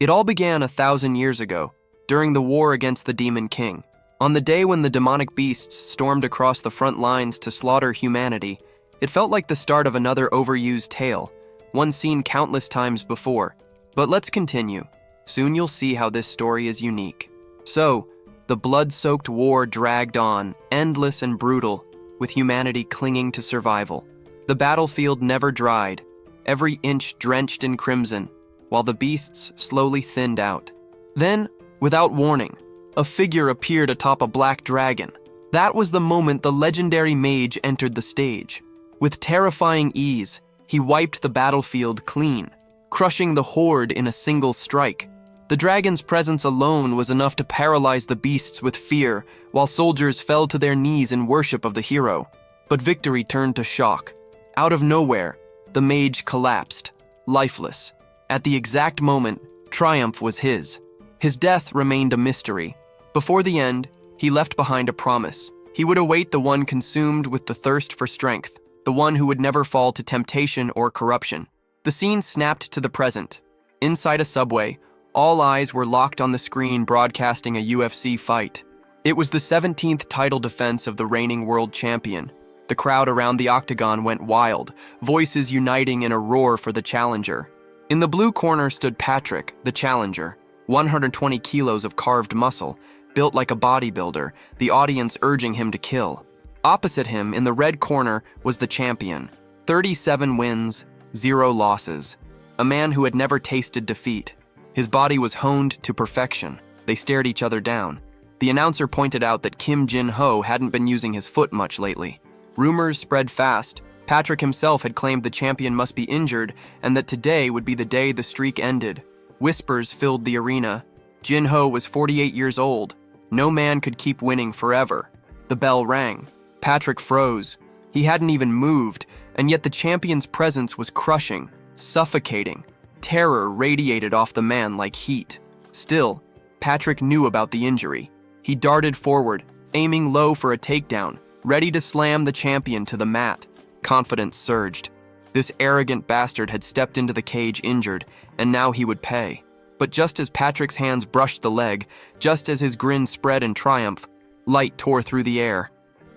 It all began 1,000 years ago, during the war against the Demon King. On the day when the demonic beasts stormed across the front lines to slaughter humanity, it felt like the start of another overused tale, one seen countless times before. But let's continue. Soon you'll see how this story is unique. So, the blood-soaked war dragged on, endless and brutal, with humanity clinging to survival. The battlefield never dried, every inch drenched in crimson, while the beasts slowly thinned out. Then, without warning, a figure appeared atop a black dragon. That was the moment the legendary mage entered the stage. With terrifying ease, he wiped the battlefield clean, crushing the horde in a single strike. The dragon's presence alone was enough to paralyze the beasts with fear, while soldiers fell to their knees in worship of the hero. But victory turned to shock. Out of nowhere, the mage collapsed, lifeless. At the exact moment, triumph was his. His death remained a mystery. Before the end, he left behind a promise. He would await the one consumed with the thirst for strength, the one who would never fall to temptation or corruption. The scene snapped to the present. Inside a subway, all eyes were locked on the screen broadcasting a UFC fight. It was the 17th title defense of the reigning world champion. The crowd around the octagon went wild, voices uniting in a roar for the challenger. In the blue corner stood Patrick, the challenger, 120 kilos of carved muscle, built like a bodybuilder, the audience urging him to kill. Opposite him, in the red corner, was the champion, 37 wins, 0 losses, a man who had never tasted defeat. His body was honed to perfection. They stared each other down. The announcer pointed out that Kim Jin-ho hadn't been using his foot much lately. Rumors spread fast. Patrick himself had claimed the champion must be injured and that today would be the day the streak ended. Whispers filled the arena. Jin-ho was 48 years old. No man could keep winning forever. The bell rang. Patrick froze. He hadn't even moved, and yet the champion's presence was crushing, suffocating. Terror radiated off the man like heat. Still, Patrick knew about the injury. He darted forward, aiming low for a takedown, ready to slam the champion to the mat. Confidence surged. This arrogant bastard had stepped into the cage injured, and now he would pay. But just as Patrick's hands brushed the leg, just as his grin spread in triumph, light tore through the air.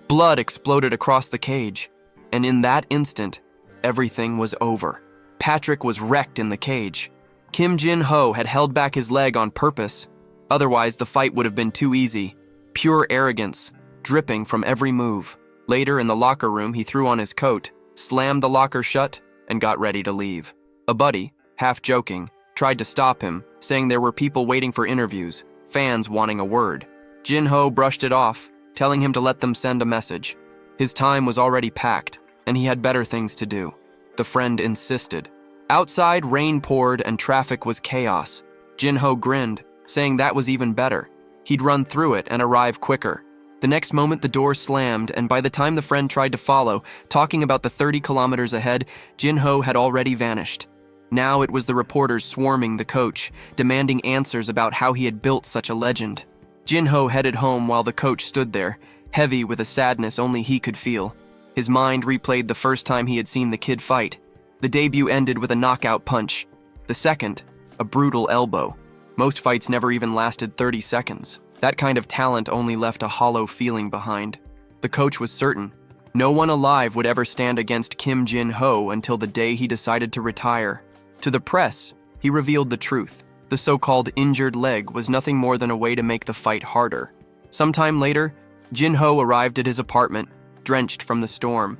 Blood exploded across the cage, and in that instant, everything was over. Patrick was wrecked in the cage. Kim Jin-ho had held back his leg on purpose. Otherwise, the fight would have been too easy. Pure arrogance, dripping from every move. Later, in the locker room, he threw on his coat, slammed the locker shut, and got ready to leave. A buddy, half joking, tried to stop him, saying there were people waiting for interviews, fans wanting a word. Jin-ho brushed it off, telling him to let them send a message. His time was already packed, and he had better things to do. The friend insisted. Outside, rain poured and traffic was chaos. Jin-ho grinned, saying that was even better. He'd run through it and arrive quicker. The next moment, the door slammed, and by the time the friend tried to follow, talking about the 30 kilometers ahead, Jin-ho had already vanished. Now it was the reporters swarming the coach, demanding answers about how he had built such a legend. Jin-ho headed home while the coach stood there, heavy with a sadness only he could feel. His mind replayed the first time he had seen the kid fight. The debut ended with a knockout punch. The second, a brutal elbow. Most fights never even lasted 30 seconds. That kind of talent only left a hollow feeling behind. The coach was certain. No one alive would ever stand against Kim Jin-ho until the day he decided to retire. To the press, he revealed the truth. The so-called injured leg was nothing more than a way to make the fight harder. Sometime later, Jin-ho arrived at his apartment, drenched from the storm.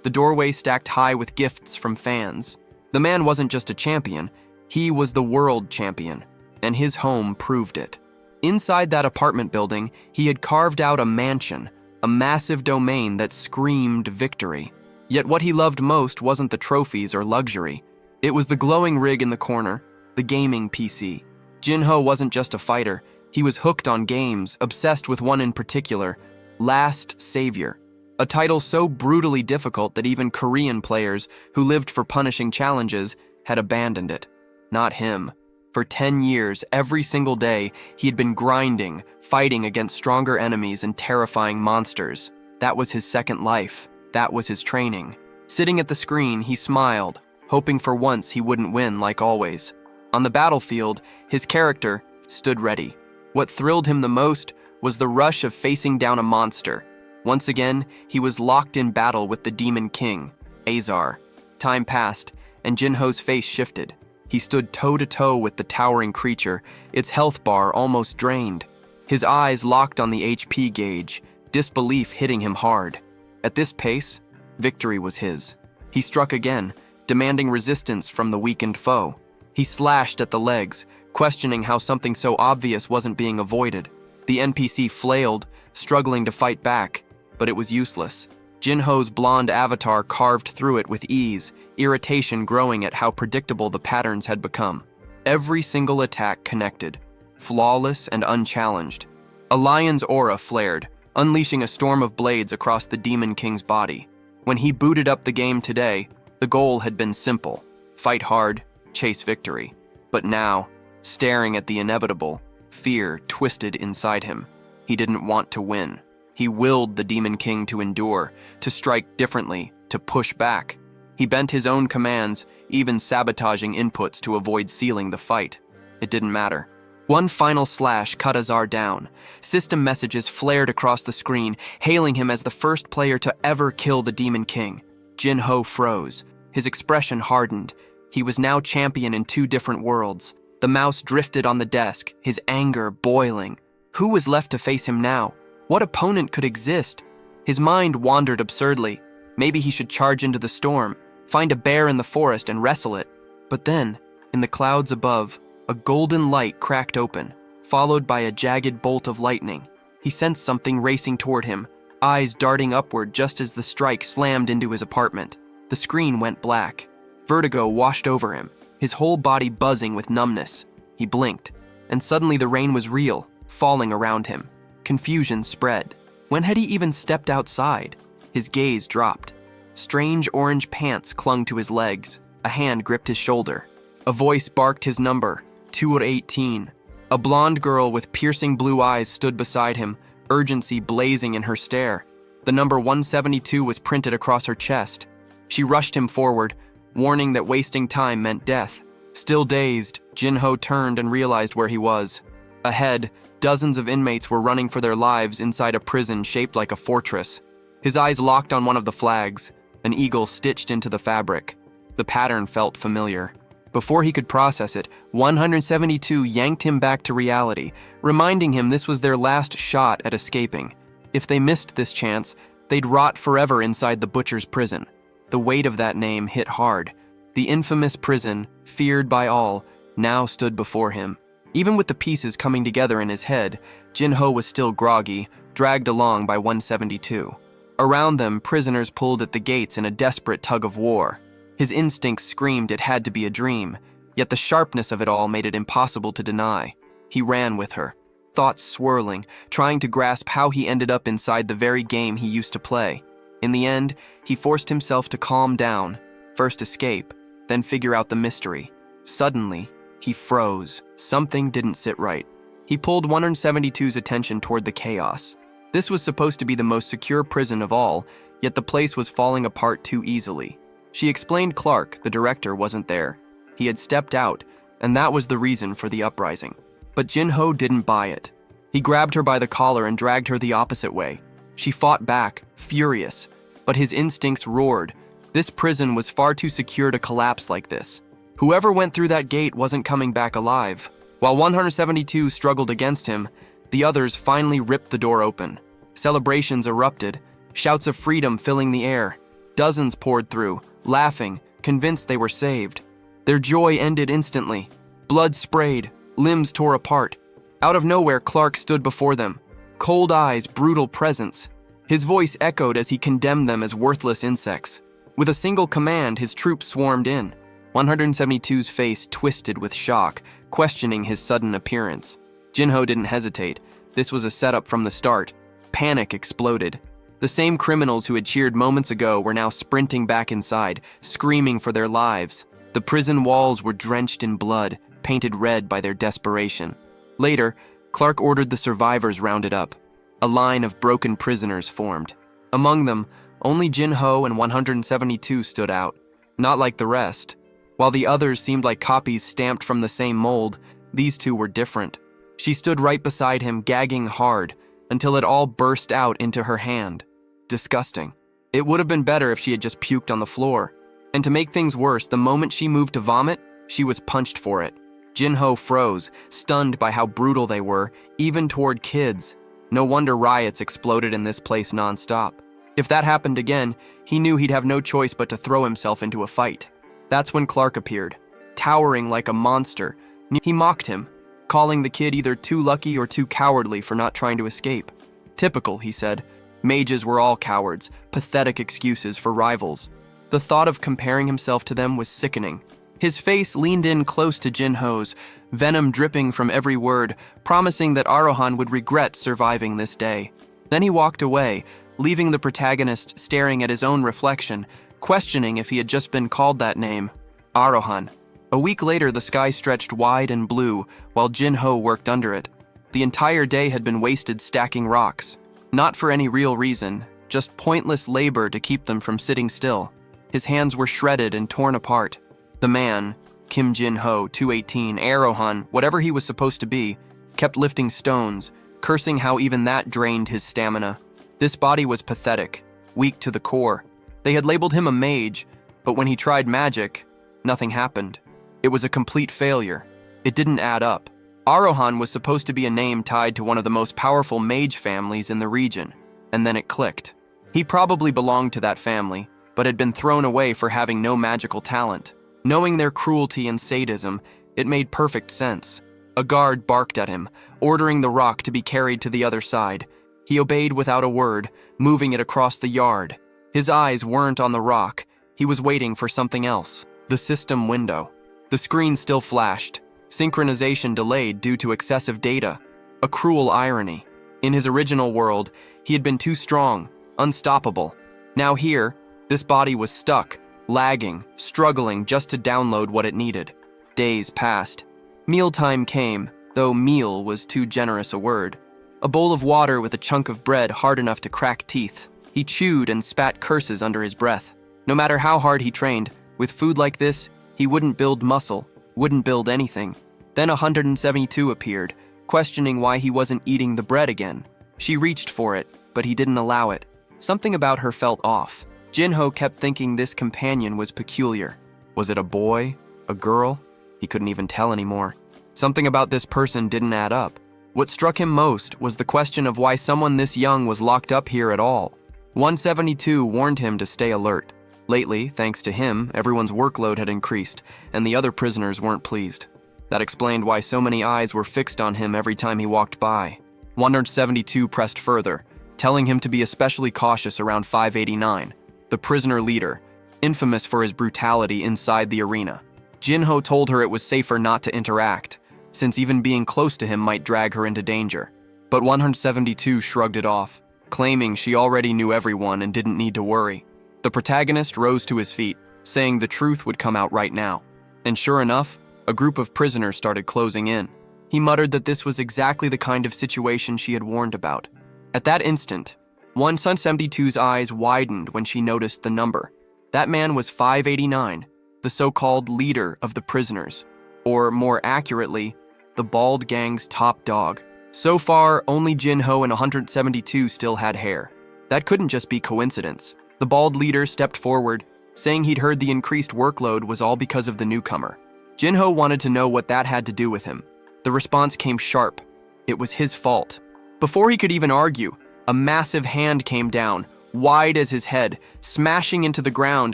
The doorway stacked high with gifts from fans. The man wasn't just a champion, he was the world champion, and his home proved it. Inside that apartment building, he had carved out a mansion, a massive domain that screamed victory. Yet what he loved most wasn't the trophies or luxury. It was the glowing rig in the corner, the gaming PC. Jin-ho wasn't just a fighter, he was hooked on games, obsessed with one in particular, Last Savior. A title so brutally difficult that even Korean players, who lived for punishing challenges, had abandoned it. Not him. For 10 years, every single day, he had been grinding, fighting against stronger enemies and terrifying monsters. That was his second life. That was his training. Sitting at the screen, he smiled, hoping for once he wouldn't win like always. On the battlefield, his character stood ready. What thrilled him the most was the rush of facing down a monster. Once again, he was locked in battle with the Demon King, Azar. Time passed, and Jinho's face shifted. He stood toe-to-toe with the towering creature, its health bar almost drained. His eyes locked on the HP gauge, disbelief hitting him hard. At this pace, victory was his. He struck again, demanding resistance from the weakened foe. He slashed at the legs, questioning how something so obvious wasn't being avoided. The NPC flailed, struggling to fight back, but it was useless. Jinho's blonde avatar carved through it with ease, irritation growing at how predictable the patterns had become. Every single attack connected, flawless and unchallenged. A lion's aura flared, unleashing a storm of blades across the Demon King's body. When he booted up the game today, the goal had been simple: fight hard, chase victory. But now, staring at the inevitable, fear twisted inside him. He didn't want to win. He willed the Demon King to endure, to strike differently, to push back. He bent his own commands, even sabotaging inputs to avoid sealing the fight. It didn't matter. One final slash cut Azar down. System messages flared across the screen, hailing him as the first player to ever kill the Demon King. Jinho froze. His expression hardened. He was now champion in two different worlds. The mouse drifted on the desk, his anger boiling. Who was left to face him now? What opponent could exist? His mind wandered absurdly. Maybe he should charge into the storm, find a bear in the forest and wrestle it. But then, in the clouds above, a golden light cracked open, followed by a jagged bolt of lightning. He sensed something racing toward him, eyes darting upward just as the strike slammed into his apartment. The screen went black. Vertigo washed over him, his whole body buzzing with numbness. He blinked, and suddenly the rain was real, falling around him. Confusion spread. When had he even stepped outside? His gaze dropped. Strange orange pants clung to his legs. A hand gripped his shoulder. A voice barked his number, 218. A blonde girl with piercing blue eyes stood beside him, urgency blazing in her stare. The number 172 was printed across her chest. She rushed him forward, warning that wasting time meant death. Still dazed, Jinho turned and realized where he was. Ahead, dozens of inmates were running for their lives inside a prison shaped like a fortress. His eyes locked on one of the flags, an eagle stitched into the fabric. The pattern felt familiar. Before he could process it, 172 yanked him back to reality, reminding him this was their last shot at escaping. If they missed this chance, they'd rot forever inside the butcher's prison. The weight of that name hit hard. The infamous prison, feared by all, now stood before him. Even with the pieces coming together in his head, Jinho was still groggy, dragged along by 172. Around them, prisoners pulled at the gates in a desperate tug of war. His instincts screamed it had to be a dream, yet the sharpness of it all made it impossible to deny. He ran with her, thoughts swirling, trying to grasp how he ended up inside the very game he used to play. In the end, he forced himself to calm down, first escape, then figure out the mystery. Suddenly, he froze. Something didn't sit right. He pulled 172's attention toward the chaos. This was supposed to be the most secure prison of all, yet the place was falling apart too easily. She explained Clark, the director, wasn't there. He had stepped out, and that was the reason for the uprising. But Jinho didn't buy it. He grabbed her by the collar and dragged her the opposite way. She fought back, furious, but his instincts roared. This prison was far too secure to collapse like this. Whoever went through that gate wasn't coming back alive. While 172 struggled against him, the others finally ripped the door open. Celebrations erupted, shouts of freedom filling the air. Dozens poured through, laughing, convinced they were saved. Their joy ended instantly. Blood sprayed, limbs tore apart. Out of nowhere, Clark stood before them. Cold eyes, brutal presence. His voice echoed as he condemned them as worthless insects. With a single command, his troops swarmed in. 172's face twisted with shock, questioning his sudden appearance. Jinho didn't hesitate. This was a setup from the start. Panic exploded. The same criminals who had cheered moments ago were now sprinting back inside, screaming for their lives. The prison walls were drenched in blood, painted red by their desperation. Later, Clark ordered the survivors rounded up. A line of broken prisoners formed. Among them, only Jinho and 172 stood out. Not like the rest. While the others seemed like copies stamped from the same mold, these two were different. She stood right beside him, gagging hard, until it all burst out into her hand. Disgusting. It would have been better if she had just puked on the floor. And to make things worse, the moment she moved to vomit, she was punched for it. Jinho froze, stunned by how brutal they were, even toward kids. No wonder riots exploded in this place nonstop. If that happened again, he knew he'd have no choice but to throw himself into a fight. That's when Clark appeared, towering like a monster. He mocked him, calling the kid either too lucky or too cowardly for not trying to escape. Typical, he said. Mages were all cowards, pathetic excuses for rivals. The thought of comparing himself to them was sickening. His face leaned in close to Jinho's, venom dripping from every word, promising that Arohan would regret surviving this day. Then he walked away, leaving the protagonist staring at his own reflection, questioning if he had just been called that name. Arohan. A week later, the sky stretched wide and blue, while Jinho worked under it. The entire day had been wasted stacking rocks. Not for any real reason, just pointless labor to keep them from sitting still. His hands were shredded and torn apart. The man, Kim Jinho, 218, Arohan, whatever he was supposed to be, kept lifting stones, cursing how even that drained his stamina. This body was pathetic, weak to the core. They had labeled him a mage, but when he tried magic, nothing happened. It was a complete failure. It didn't add up. Arohan was supposed to be a name tied to one of the most powerful mage families in the region, and then it clicked. He probably belonged to that family, but had been thrown away for having no magical talent. Knowing their cruelty and sadism, it made perfect sense. A guard barked at him, ordering the rock to be carried to the other side. He obeyed without a word, moving it across the yard. His eyes weren't on the rock. He was waiting for something else. The system window. The screen still flashed. Synchronization delayed due to excessive data. A cruel irony. In his original world, he had been too strong, unstoppable. Now here, this body was stuck, lagging, struggling just to download what it needed. Days passed. Mealtime came, though meal was too generous a word. A bowl of water with a chunk of bread hard enough to crack teeth. He chewed and spat curses under his breath. No matter how hard he trained, with food like this, he wouldn't build muscle, wouldn't build anything. Then 172 appeared, questioning why he wasn't eating the bread again. She reached for it, but he didn't allow it. Something about her felt off. Jinho kept thinking this companion was peculiar. Was it a boy? A girl? He couldn't even tell anymore. Something about this person didn't add up. What struck him most was the question of why someone this young was locked up here at all. 172 warned him to stay alert. Lately, thanks to him, everyone's workload had increased, and the other prisoners weren't pleased. That explained why so many eyes were fixed on him every time he walked by. 172 pressed further, telling him to be especially cautious around 589, the prisoner leader, infamous for his brutality inside the arena. Jinho told her it was safer not to interact, since even being close to him might drag her into danger. But 172 shrugged it off, claiming she already knew everyone and didn't need to worry. The protagonist rose to his feet, saying the truth would come out right now. And sure enough, a group of prisoners started closing in. He muttered that this was exactly the kind of situation she had warned about. At that instant, 172's eyes widened when she noticed the number. That man was 589, the so-called leader of the prisoners, or more accurately, the Bald Gang's top dog. So far, only Jinho and 172 still had hair. That couldn't just be coincidence. The bald leader stepped forward, saying he'd heard the increased workload was all because of the newcomer. Jinho wanted to know what that had to do with him. The response came sharp. It was his fault. Before he could even argue, a massive hand came down, wide as his head, smashing into the ground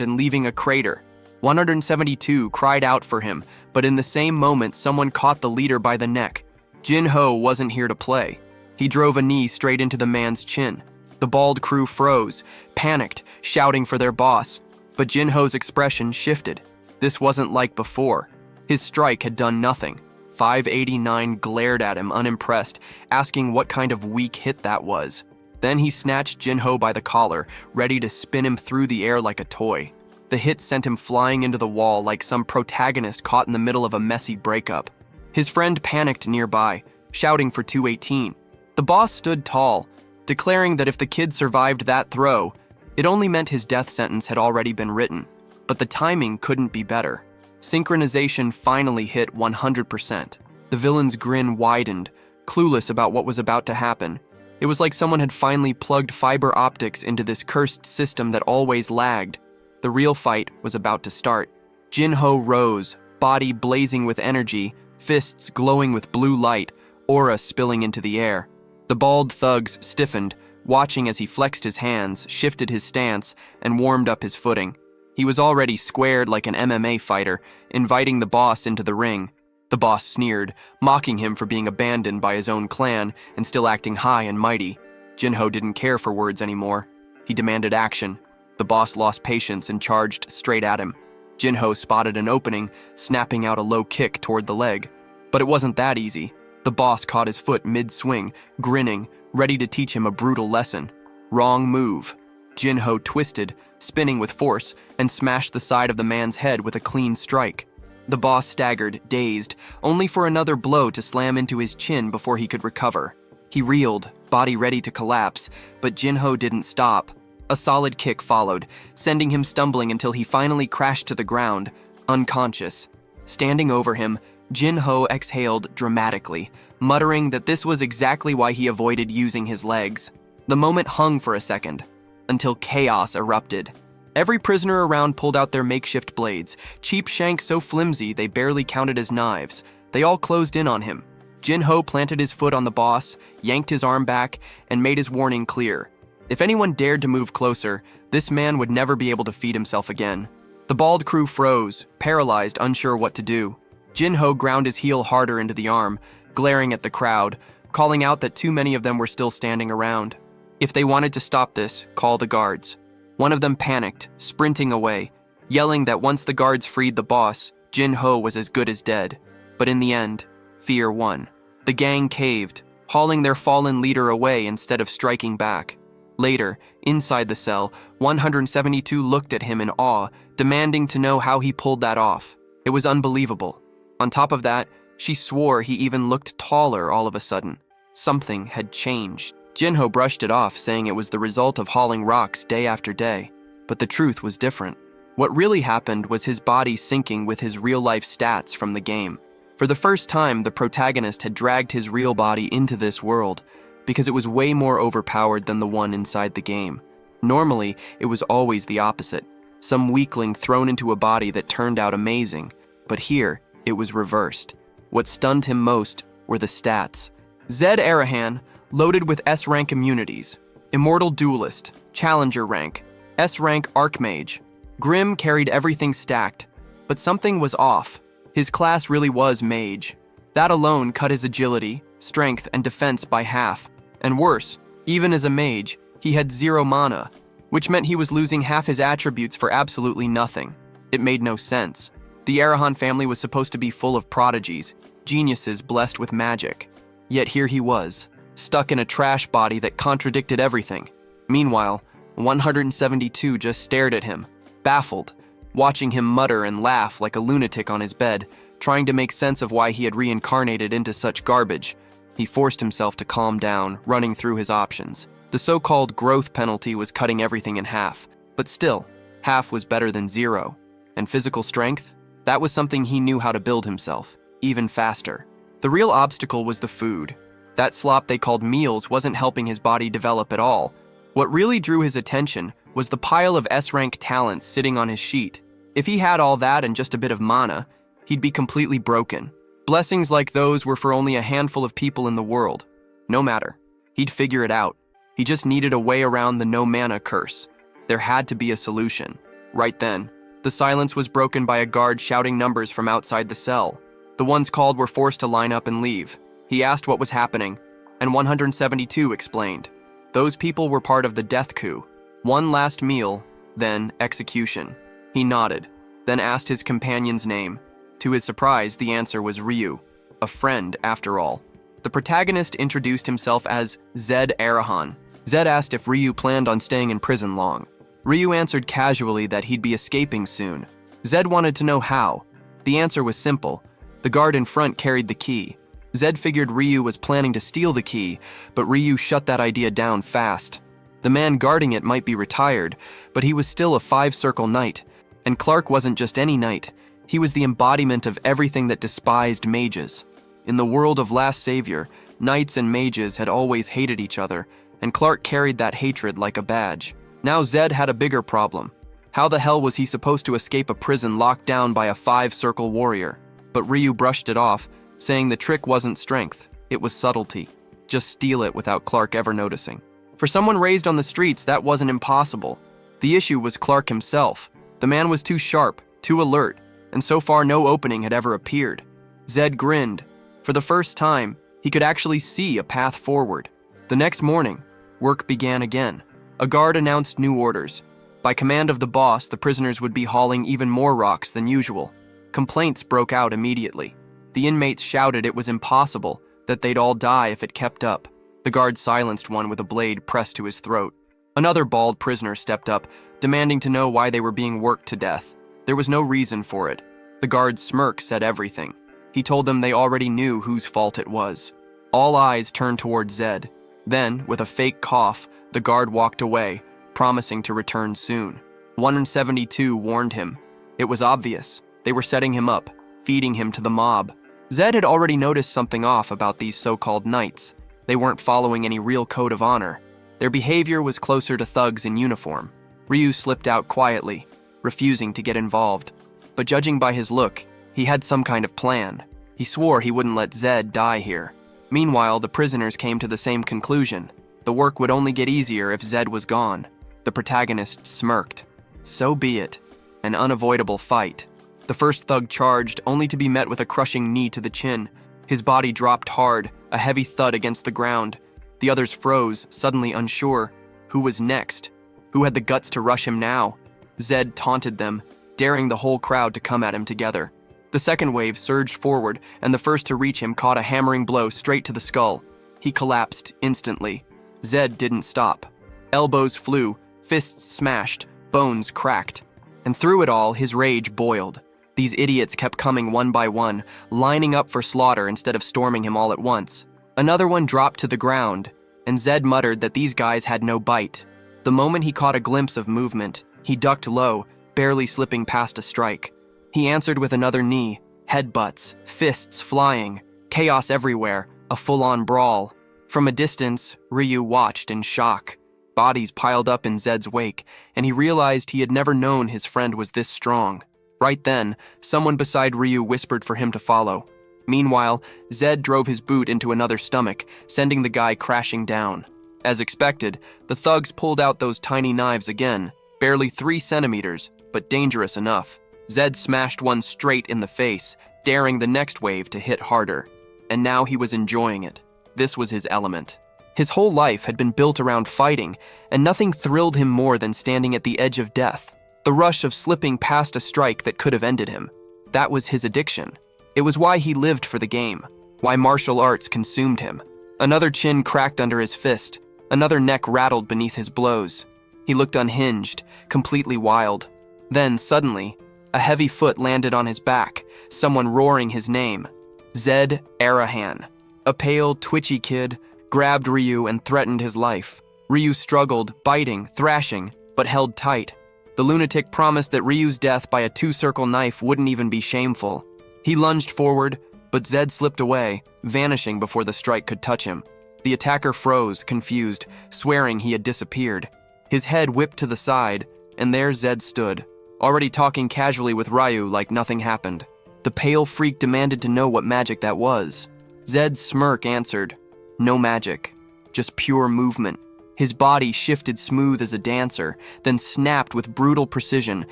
and leaving a crater. 172 cried out for him, but in the same moment, someone caught the leader by the neck. Jinho wasn't here to play. He drove a knee straight into the man's chin. The bald crew froze, panicked, shouting for their boss. But Jinho's expression shifted. This wasn't like before. His strike had done nothing. 589 glared at him, unimpressed, asking what kind of weak hit that was. Then he snatched Jinho by the collar, ready to spin him through the air like a toy. The hit sent him flying into the wall like some protagonist caught in the middle of a messy breakup. His friend panicked nearby, shouting for 218. The boss stood tall, declaring that if the kid survived that throw, it only meant his death sentence had already been written. But the timing couldn't be better. Synchronization finally hit 100%. The villain's grin widened, clueless about what was about to happen. It was like someone had finally plugged fiber optics into this cursed system that always lagged. The real fight was about to start. Jinho rose, body blazing with energy, fists glowing with blue light, aura spilling into the air. The bald thugs stiffened, watching as he flexed his hands, shifted his stance, and warmed up his footing. He was already squared like an MMA fighter, inviting the boss into the ring. The boss sneered, mocking him for being abandoned by his own clan and still acting high and mighty. Jinho didn't care for words anymore. He demanded action. The boss lost patience and charged straight at him. Jinho spotted an opening, snapping out a low kick toward the leg. But it wasn't that easy. The boss caught his foot mid-swing, grinning, ready to teach him a brutal lesson. Wrong move. Jinho twisted, spinning with force, and smashed the side of the man's head with a clean strike. The boss staggered, dazed, only for another blow to slam into his chin before he could recover. He reeled, body ready to collapse, but Jinho didn't stop. A solid kick followed, sending him stumbling until he finally crashed to the ground, unconscious. Standing over him, Jinho exhaled dramatically, muttering that this was exactly why he avoided using his legs. The moment hung for a second, until chaos erupted. Every prisoner around pulled out their makeshift blades, cheap shanks so flimsy they barely counted as knives. They all closed in on him. Jinho planted his foot on the boss, yanked his arm back, and made his warning clear. If anyone dared to move closer, this man would never be able to feed himself again. The bald crew froze, paralyzed, unsure what to do. Jinho ground his heel harder into the arm, glaring at the crowd, calling out that too many of them were still standing around. If they wanted to stop this, call the guards. One of them panicked, sprinting away, yelling that once the guards freed the boss, Jinho was as good as dead. But in the end, fear won. The gang caved, hauling their fallen leader away instead of striking back. Later, inside the cell, 172 looked at him in awe, demanding to know how he pulled that off. It was unbelievable. On top of that, she swore he even looked taller all of a sudden. Something had changed. Jinho brushed it off, saying it was the result of hauling rocks day after day. But the truth was different. What really happened was his body syncing with his real-life stats from the game. For the first time, the protagonist had dragged his real body into this world, because it was way more overpowered than the one inside the game. Normally, it was always the opposite. Some weakling thrown into a body that turned out amazing. But here, it was reversed. What stunned him most were the stats. Zed Arahan, loaded with S-rank immunities. Immortal Duelist, Challenger rank, S-rank Archmage. Grim carried everything stacked, but something was off. His class really was Mage. That alone cut his agility, strength, and defense by half. And worse, even as a mage, he had 0 mana, which meant he was losing half his attributes for absolutely nothing. It made no sense. The Arahan family was supposed to be full of prodigies, geniuses blessed with magic. Yet here he was, stuck in a trash body that contradicted everything. Meanwhile, 172 just stared at him, baffled, watching him mutter and laugh like a lunatic on his bed, trying to make sense of why he had reincarnated into such garbage. He forced himself to calm down, running through his options. The so-called growth penalty was cutting everything in half, but still, half was better than 0. And physical strength? That was something he knew how to build himself, even faster. The real obstacle was the food. That slop they called meals wasn't helping his body develop at all. What really drew his attention was the pile of S-rank talents sitting on his sheet. If he had all that and just a bit of mana, he'd be completely broken. Blessings like those were for only a handful of people in the world. No matter. He'd figure it out. He just needed a way around the no mana curse. There had to be a solution. Right then, the silence was broken by a guard shouting numbers from outside the cell. The ones called were forced to line up and leave. He asked what was happening, and 172 explained. Those people were part of the death coup. One last meal, then execution. He nodded, then asked his companion's name. To his surprise, the answer was Ryu, a friend after all. The protagonist introduced himself as Zed Arahan. Zed asked if Ryu planned on staying in prison long. Ryu answered casually that he'd be escaping soon. Zed wanted to know how. The answer was simple. The guard in front carried the key. Zed figured Ryu was planning to steal the key, but Ryu shut that idea down fast. The man guarding it might be retired, but he was still a 5-circle knight. And Clark wasn't just any knight. He was the embodiment of everything that despised mages. In the world of Last Savior, knights and mages had always hated each other, and Clark carried that hatred like a badge. Now Zed had a bigger problem. How the hell was he supposed to escape a prison locked down by a 5-circle warrior? But Ryu brushed it off, saying the trick wasn't strength, it was subtlety. Just steal it without Clark ever noticing. For someone raised on the streets, that wasn't impossible. The issue was Clark himself. The man was too sharp, too alert, and so far no opening had ever appeared. Zed grinned. For the first time, he could actually see a path forward. The next morning, work began again. A guard announced new orders. By command of the boss, the prisoners would be hauling even more rocks than usual. Complaints broke out immediately. The inmates shouted it was impossible, that they'd all die if it kept up. The guard silenced one with a blade pressed to his throat. Another bald prisoner stepped up, demanding to know why they were being worked to death. There was no reason for it. The guard's smirk said everything. He told them they already knew whose fault it was. All eyes turned toward Zed. Then, with a fake cough, the guard walked away, promising to return soon. 172 warned him. It was obvious. They were setting him up, feeding him to the mob. Zed had already noticed something off about these so-called knights. They weren't following any real code of honor. Their behavior was closer to thugs in uniform. Ryu slipped out quietly, refusing to get involved. But judging by his look, he had some kind of plan. He swore he wouldn't let Zed die here. Meanwhile, the prisoners came to the same conclusion. The work would only get easier if Zed was gone. The protagonist smirked. So be it. An unavoidable fight. The first thug charged, only to be met with a crushing knee to the chin. His body dropped hard, a heavy thud against the ground. The others froze, suddenly unsure. Who was next? Who had the guts to rush him now? Zed taunted them, daring the whole crowd to come at him together. The second wave surged forward, and the first to reach him caught a hammering blow straight to the skull. He collapsed instantly. Zed didn't stop. Elbows flew, fists smashed, bones cracked. And through it all, his rage boiled. These idiots kept coming one by one, lining up for slaughter instead of storming him all at once. Another one dropped to the ground, and Zed muttered that these guys had no bite. The moment he caught a glimpse of movement, he ducked low, barely slipping past a strike. He answered with another knee, headbutts, fists flying, chaos everywhere, a full-on brawl. From a distance, Ryu watched in shock. Bodies piled up in Zed's wake, and he realized he had never known his friend was this strong. Right then, someone beside Ryu whispered for him to follow. Meanwhile, Zed drove his boot into another stomach, sending the guy crashing down. As expected, the thugs pulled out those tiny knives again, barely 3 centimeters, but dangerous enough. Zed smashed one straight in the face, daring the next wave to hit harder. And now he was enjoying it. This was his element. His whole life had been built around fighting, and nothing thrilled him more than standing at the edge of death. The rush of slipping past a strike that could have ended him. That was his addiction. It was why he lived for the game, why martial arts consumed him. Another chin cracked under his fist. Another neck rattled beneath his blows. He looked unhinged, completely wild. Then, suddenly, a heavy foot landed on his back, someone roaring his name. Zed Arahan. A pale, twitchy kid grabbed Ryu and threatened his life. Ryu struggled, biting, thrashing, but held tight. The lunatic promised that Ryu's death by a 2-circle knife wouldn't even be shameful. He lunged forward, but Zed slipped away, vanishing before the strike could touch him. The attacker froze, confused, swearing he had disappeared. His head whipped to the side, and there Zed stood, already talking casually with Ryu like nothing happened. The pale freak demanded to know what magic that was. Zed's smirk answered, "No magic, just pure movement." His body shifted smooth as a dancer, then snapped with brutal precision,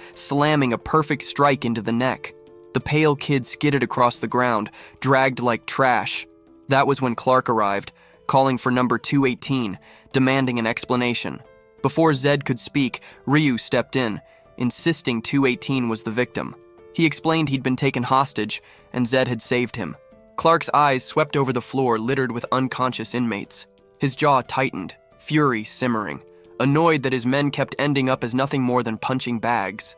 slamming a perfect strike into the neck. The pale kid skidded across the ground, dragged like trash. That was when Clark arrived, calling for number 218, demanding an explanation. Before Zed could speak, Ryu stepped in, insisting 218 was the victim. He explained he'd been taken hostage, and Zed had saved him. Clark's eyes swept over the floor littered with unconscious inmates. His jaw tightened, fury simmering, annoyed that his men kept ending up as nothing more than punching bags.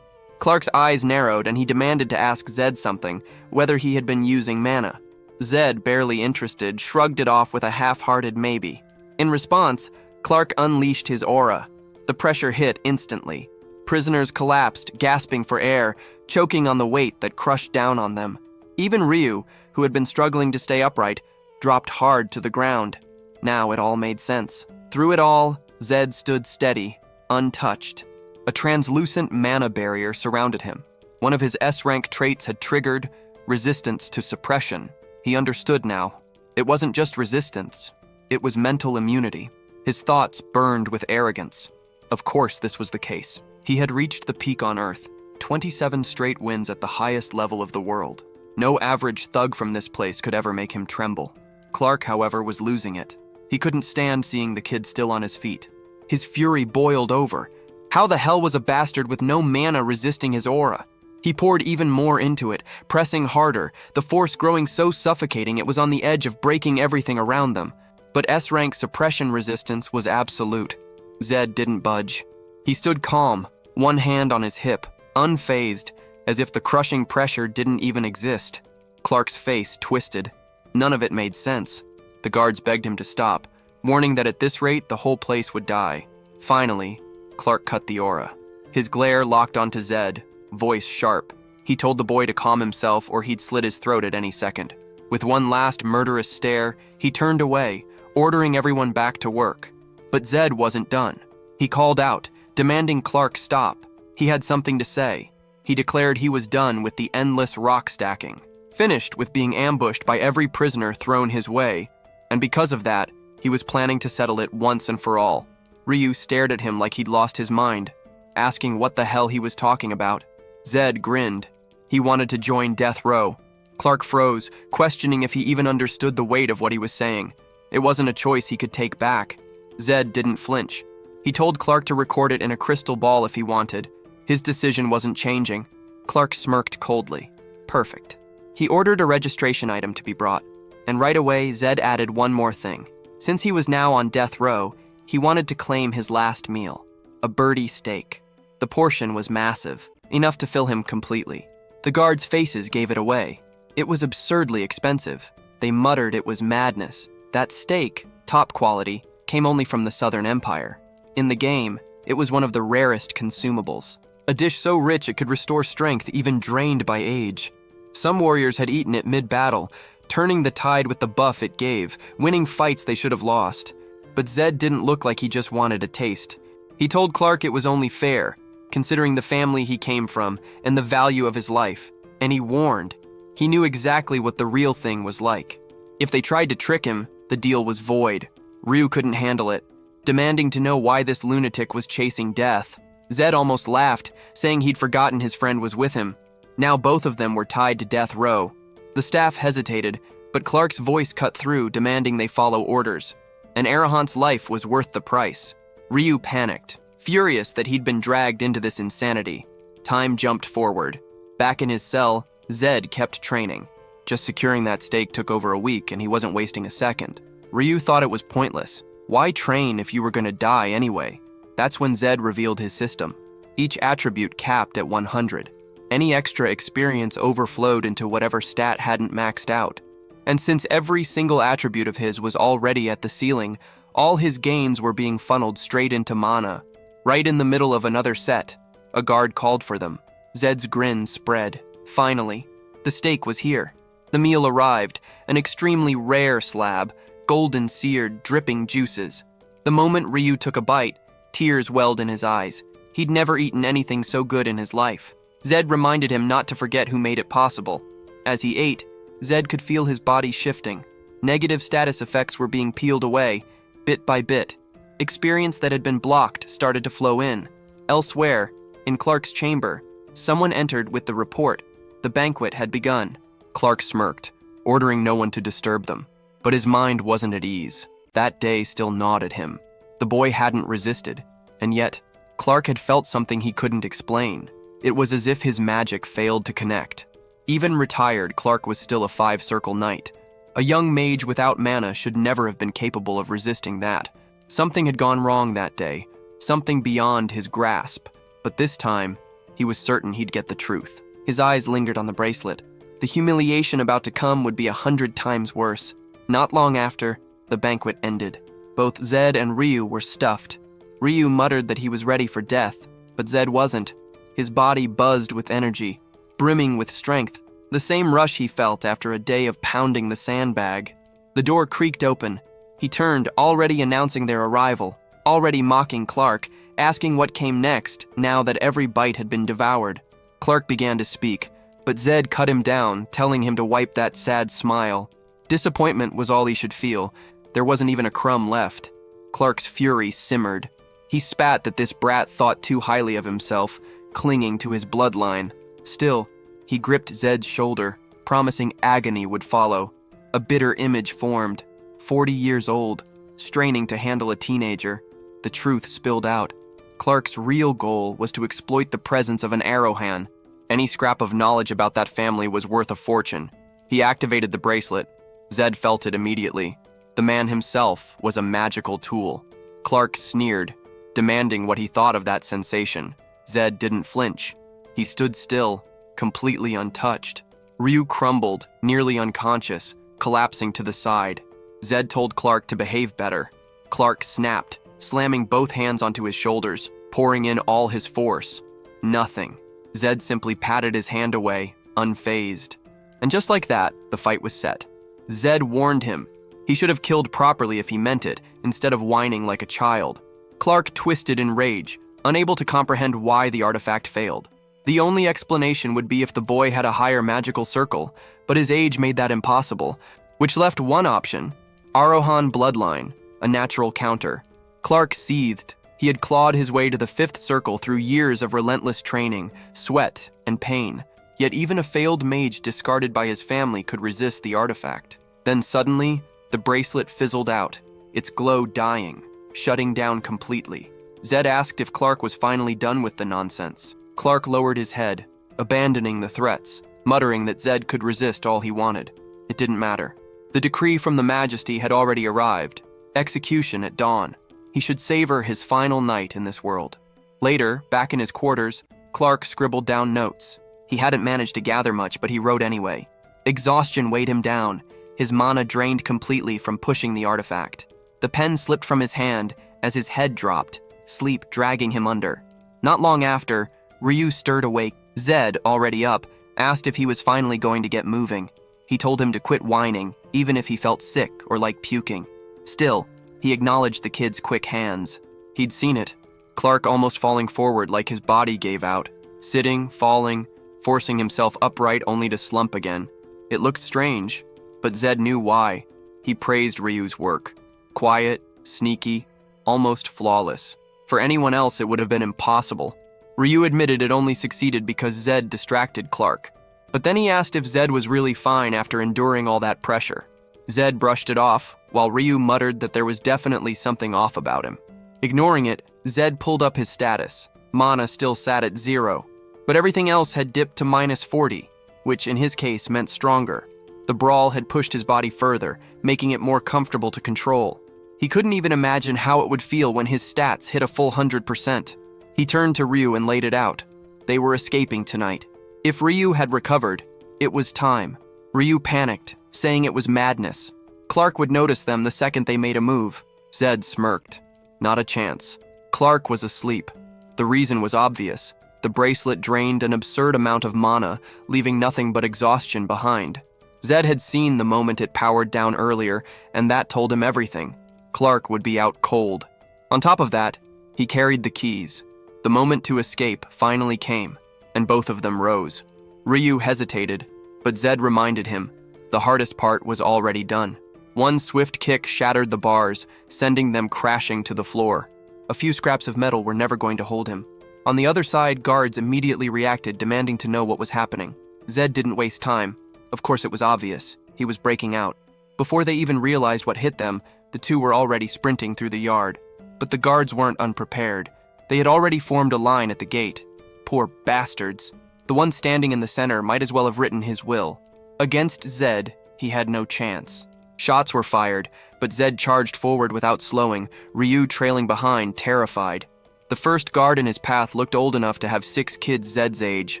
Clark's eyes narrowed and he demanded to ask Zed something, whether he had been using mana. Zed, barely interested, shrugged it off with a half-hearted maybe. In response, Clark unleashed his aura. The pressure hit instantly. Prisoners collapsed, gasping for air, choking on the weight that crushed down on them. Even Ryu, who had been struggling to stay upright, dropped hard to the ground. Now it all made sense. Through it all, Zed stood steady, untouched. A translucent mana barrier surrounded him. One of his S-rank traits had triggered resistance to suppression. He understood now. It wasn't just resistance. It was mental immunity. His thoughts burned with arrogance. Of course this was the case. He had reached the peak on Earth, 27 straight wins at the highest level of the world. No average thug from this place could ever make him tremble. Clark, however, was losing it. He couldn't stand seeing the kid still on his feet. His fury boiled over. How the hell was a bastard with no mana resisting his aura? He poured even more into it, pressing harder, the force growing so suffocating it was on the edge of breaking everything around them. But S-rank suppression resistance was absolute. Zed didn't budge. He stood calm, one hand on his hip, unfazed, as if the crushing pressure didn't even exist. Clark's face twisted. None of it made sense. The guards begged him to stop, warning that at this rate the whole place would die. Finally, Clark cut the aura. His glare locked onto Zed, voice sharp. He told the boy to calm himself or he'd slit his throat at any second. With one last murderous stare, he turned away, ordering everyone back to work. But Zed wasn't done. He called out, demanding Clark stop. He had something to say. He declared he was done with the endless rock stacking, finished with being ambushed by every prisoner thrown his way, and because of that, he was planning to settle it once and for all. Ryu stared at him like he'd lost his mind, asking what the hell he was talking about. Zed grinned. He wanted to join death row. Clark froze, questioning if he even understood the weight of what he was saying. It wasn't a choice he could take back. Zed didn't flinch. He told Clark to record it in a crystal ball if he wanted. His decision wasn't changing. Clark smirked coldly. Perfect. He ordered a registration item to be brought, and right away Zed added one more thing. Since he was now on death row, he wanted to claim his last meal, a birdie steak. The portion was massive, enough to fill him completely. The guards' faces gave it away. It was absurdly expensive. They muttered it was madness. That steak, top quality, came only from the Southern Empire. In the game, it was one of the rarest consumables. A dish so rich it could restore strength even drained by age. Some warriors had eaten it mid-battle, turning the tide with the buff it gave, winning fights they should have lost. But Zed didn't look like he just wanted a taste. He told Clark it was only fair, considering the family he came from and the value of his life. And he warned. He knew exactly what the real thing was like. If they tried to trick him, the deal was void. Ryu couldn't handle it, demanding to know why this lunatic was chasing death. Zed almost laughed, saying he'd forgotten his friend was with him. Now both of them were tied to death row. The staff hesitated, but Clark's voice cut through, demanding they follow orders. An Arahant's life was worth the price. Ryu panicked, furious that he'd been dragged into this insanity. Time jumped forward. Back in his cell, Zed kept training. Just securing that stake took over a week, and he wasn't wasting a second. Ryu thought it was pointless. Why train if you were going to die anyway? That's when Zed revealed his system. Each attribute capped at 100. Any extra experience overflowed into whatever stat hadn't maxed out. And since every single attribute of his was already at the ceiling, all his gains were being funneled straight into mana. Right in the middle of another set, a guard called for them. Zed's grin spread. Finally, the steak was here. The meal arrived, an extremely rare slab, golden seared, dripping juices. The moment Ryu took a bite, tears welled in his eyes. He'd never eaten anything so good in his life. Zed reminded him not to forget who made it possible. As he ate, Zed could feel his body shifting. Negative status effects were being peeled away, bit by bit. Experience that had been blocked started to flow in. Elsewhere, in Clark's chamber, someone entered with the report. The banquet had begun. Clark smirked, ordering no one to disturb them. But his mind wasn't at ease. That day still gnawed at him. The boy hadn't resisted, and yet, Clark had felt something he couldn't explain. It was as if his magic failed to connect. Even retired, Clark was still a 5-circle knight. A young mage without mana should never have been capable of resisting that. Something had gone wrong that day, something beyond his grasp. But this time, he was certain he'd get the truth. His eyes lingered on the bracelet. The humiliation about to come would be 100 times worse. Not long after, the banquet ended. Both Zed and Ryu were stuffed. Ryu muttered that he was ready for death, but but Zed wasn't. His body buzzed with energy, brimming with strength, the same rush he felt after a day of pounding the sandbag. The door creaked open. He turned, already announcing their arrival, already mocking Clark, asking what came next now that every bite had been devoured. Clark began to speak, but Zed cut him down, telling him to wipe that sad smile. Disappointment was all he should feel. There wasn't even a crumb left. Clark's fury simmered. He spat that this brat thought too highly of himself, clinging to his bloodline. Still, he gripped Zed's shoulder, promising agony would follow. A bitter image formed, 40 years old, straining to handle a teenager. The truth spilled out. Clark's real goal was to exploit the presence of an Arrowhan. Any scrap of knowledge about that family was worth a fortune. He activated the bracelet. Zed felt it immediately. The man himself was a magical tool. Clark sneered, demanding what he thought of that sensation. Zed didn't flinch. He stood still, completely untouched. Ryu crumbled, nearly unconscious, collapsing to the side. Zed told Clark to behave better. Clark snapped, slamming both hands onto his shoulders, pouring in all his force. Nothing. Zed simply patted his hand away, unfazed. And just like that, the fight was set. Zed warned him. He should have killed properly if he meant it, instead of whining like a child. Clark twisted in rage, unable to comprehend why the artifact failed. The only explanation would be if the boy had a higher magical circle, but his age made that impossible, which left one option: Arrowhan bloodline, a natural counter. Clark seethed. He had clawed his way to the 5th circle through years of relentless training, sweat, and pain. Yet even a failed mage discarded by his family could resist the artifact. Then suddenly, the bracelet fizzled out, its glow dying, shutting down completely. Zed asked if Clark was finally done with the nonsense. Clark lowered his head, abandoning the threats, muttering that Zed could resist all he wanted. It didn't matter. The decree from the Majesty had already arrived. Execution at dawn. He should savor his final night in this world. Later, back in his quarters, Clark scribbled down notes. He hadn't managed to gather much, but he wrote anyway. Exhaustion weighed him down, his mana drained completely from pushing the artifact. The pen slipped from his hand as his head dropped, sleep dragging him under. Not long after, Ryu stirred awake. Zed, already up, asked if he was finally going to get moving. He told him to quit whining, even if he felt sick or like puking. Still, he acknowledged the kid's quick hands. He'd seen it. Clark almost falling forward like his body gave out, sitting, falling, forcing himself upright only to slump again. It looked strange, but Zed knew why. He praised Ryu's work. Quiet, sneaky, almost flawless. For anyone else, it would have been impossible. Ryu admitted it only succeeded because Zed distracted Clark. But then he asked if Zed was really fine after enduring all that pressure. Zed brushed it off, while Ryu muttered that there was definitely something off about him. Ignoring it, Zed pulled up his status. Mana still sat at 0, but everything else had dipped to -40, which in his case meant stronger. The brawl had pushed his body further, making it more comfortable to control. He couldn't even imagine how it would feel when his stats hit a full 100%. He turned to Ryu and laid it out. They were escaping tonight. If Ryu had recovered, it was time. Ryu panicked, saying it was madness. Clark would notice them the second they made a move. Zed smirked. Not a chance. Clark was asleep. The reason was obvious. The bracelet drained an absurd amount of mana, leaving nothing but exhaustion behind. Zed had seen the moment it powered down earlier, and that told him everything. Clark would be out cold. On top of that, he carried the keys. The moment to escape finally came, and both of them rose. Ryu hesitated, but Zed reminded him the hardest part was already done. One swift kick shattered the bars, sending them crashing to the floor. A few scraps of metal were never going to hold him. On the other side, guards immediately reacted, demanding to know what was happening. Zed didn't waste time. Of course, it was obvious. He was breaking out. Before they even realized what hit them, the two were already sprinting through the yard. But the guards weren't unprepared. They had already formed a line at the gate. Poor bastards. The one standing in the center might as well have written his will. Against Zed, he had no chance. Shots were fired, but Zed charged forward without slowing, Ryu trailing behind, terrified. The first guard in his path looked old enough to have 6 kids Zed's age.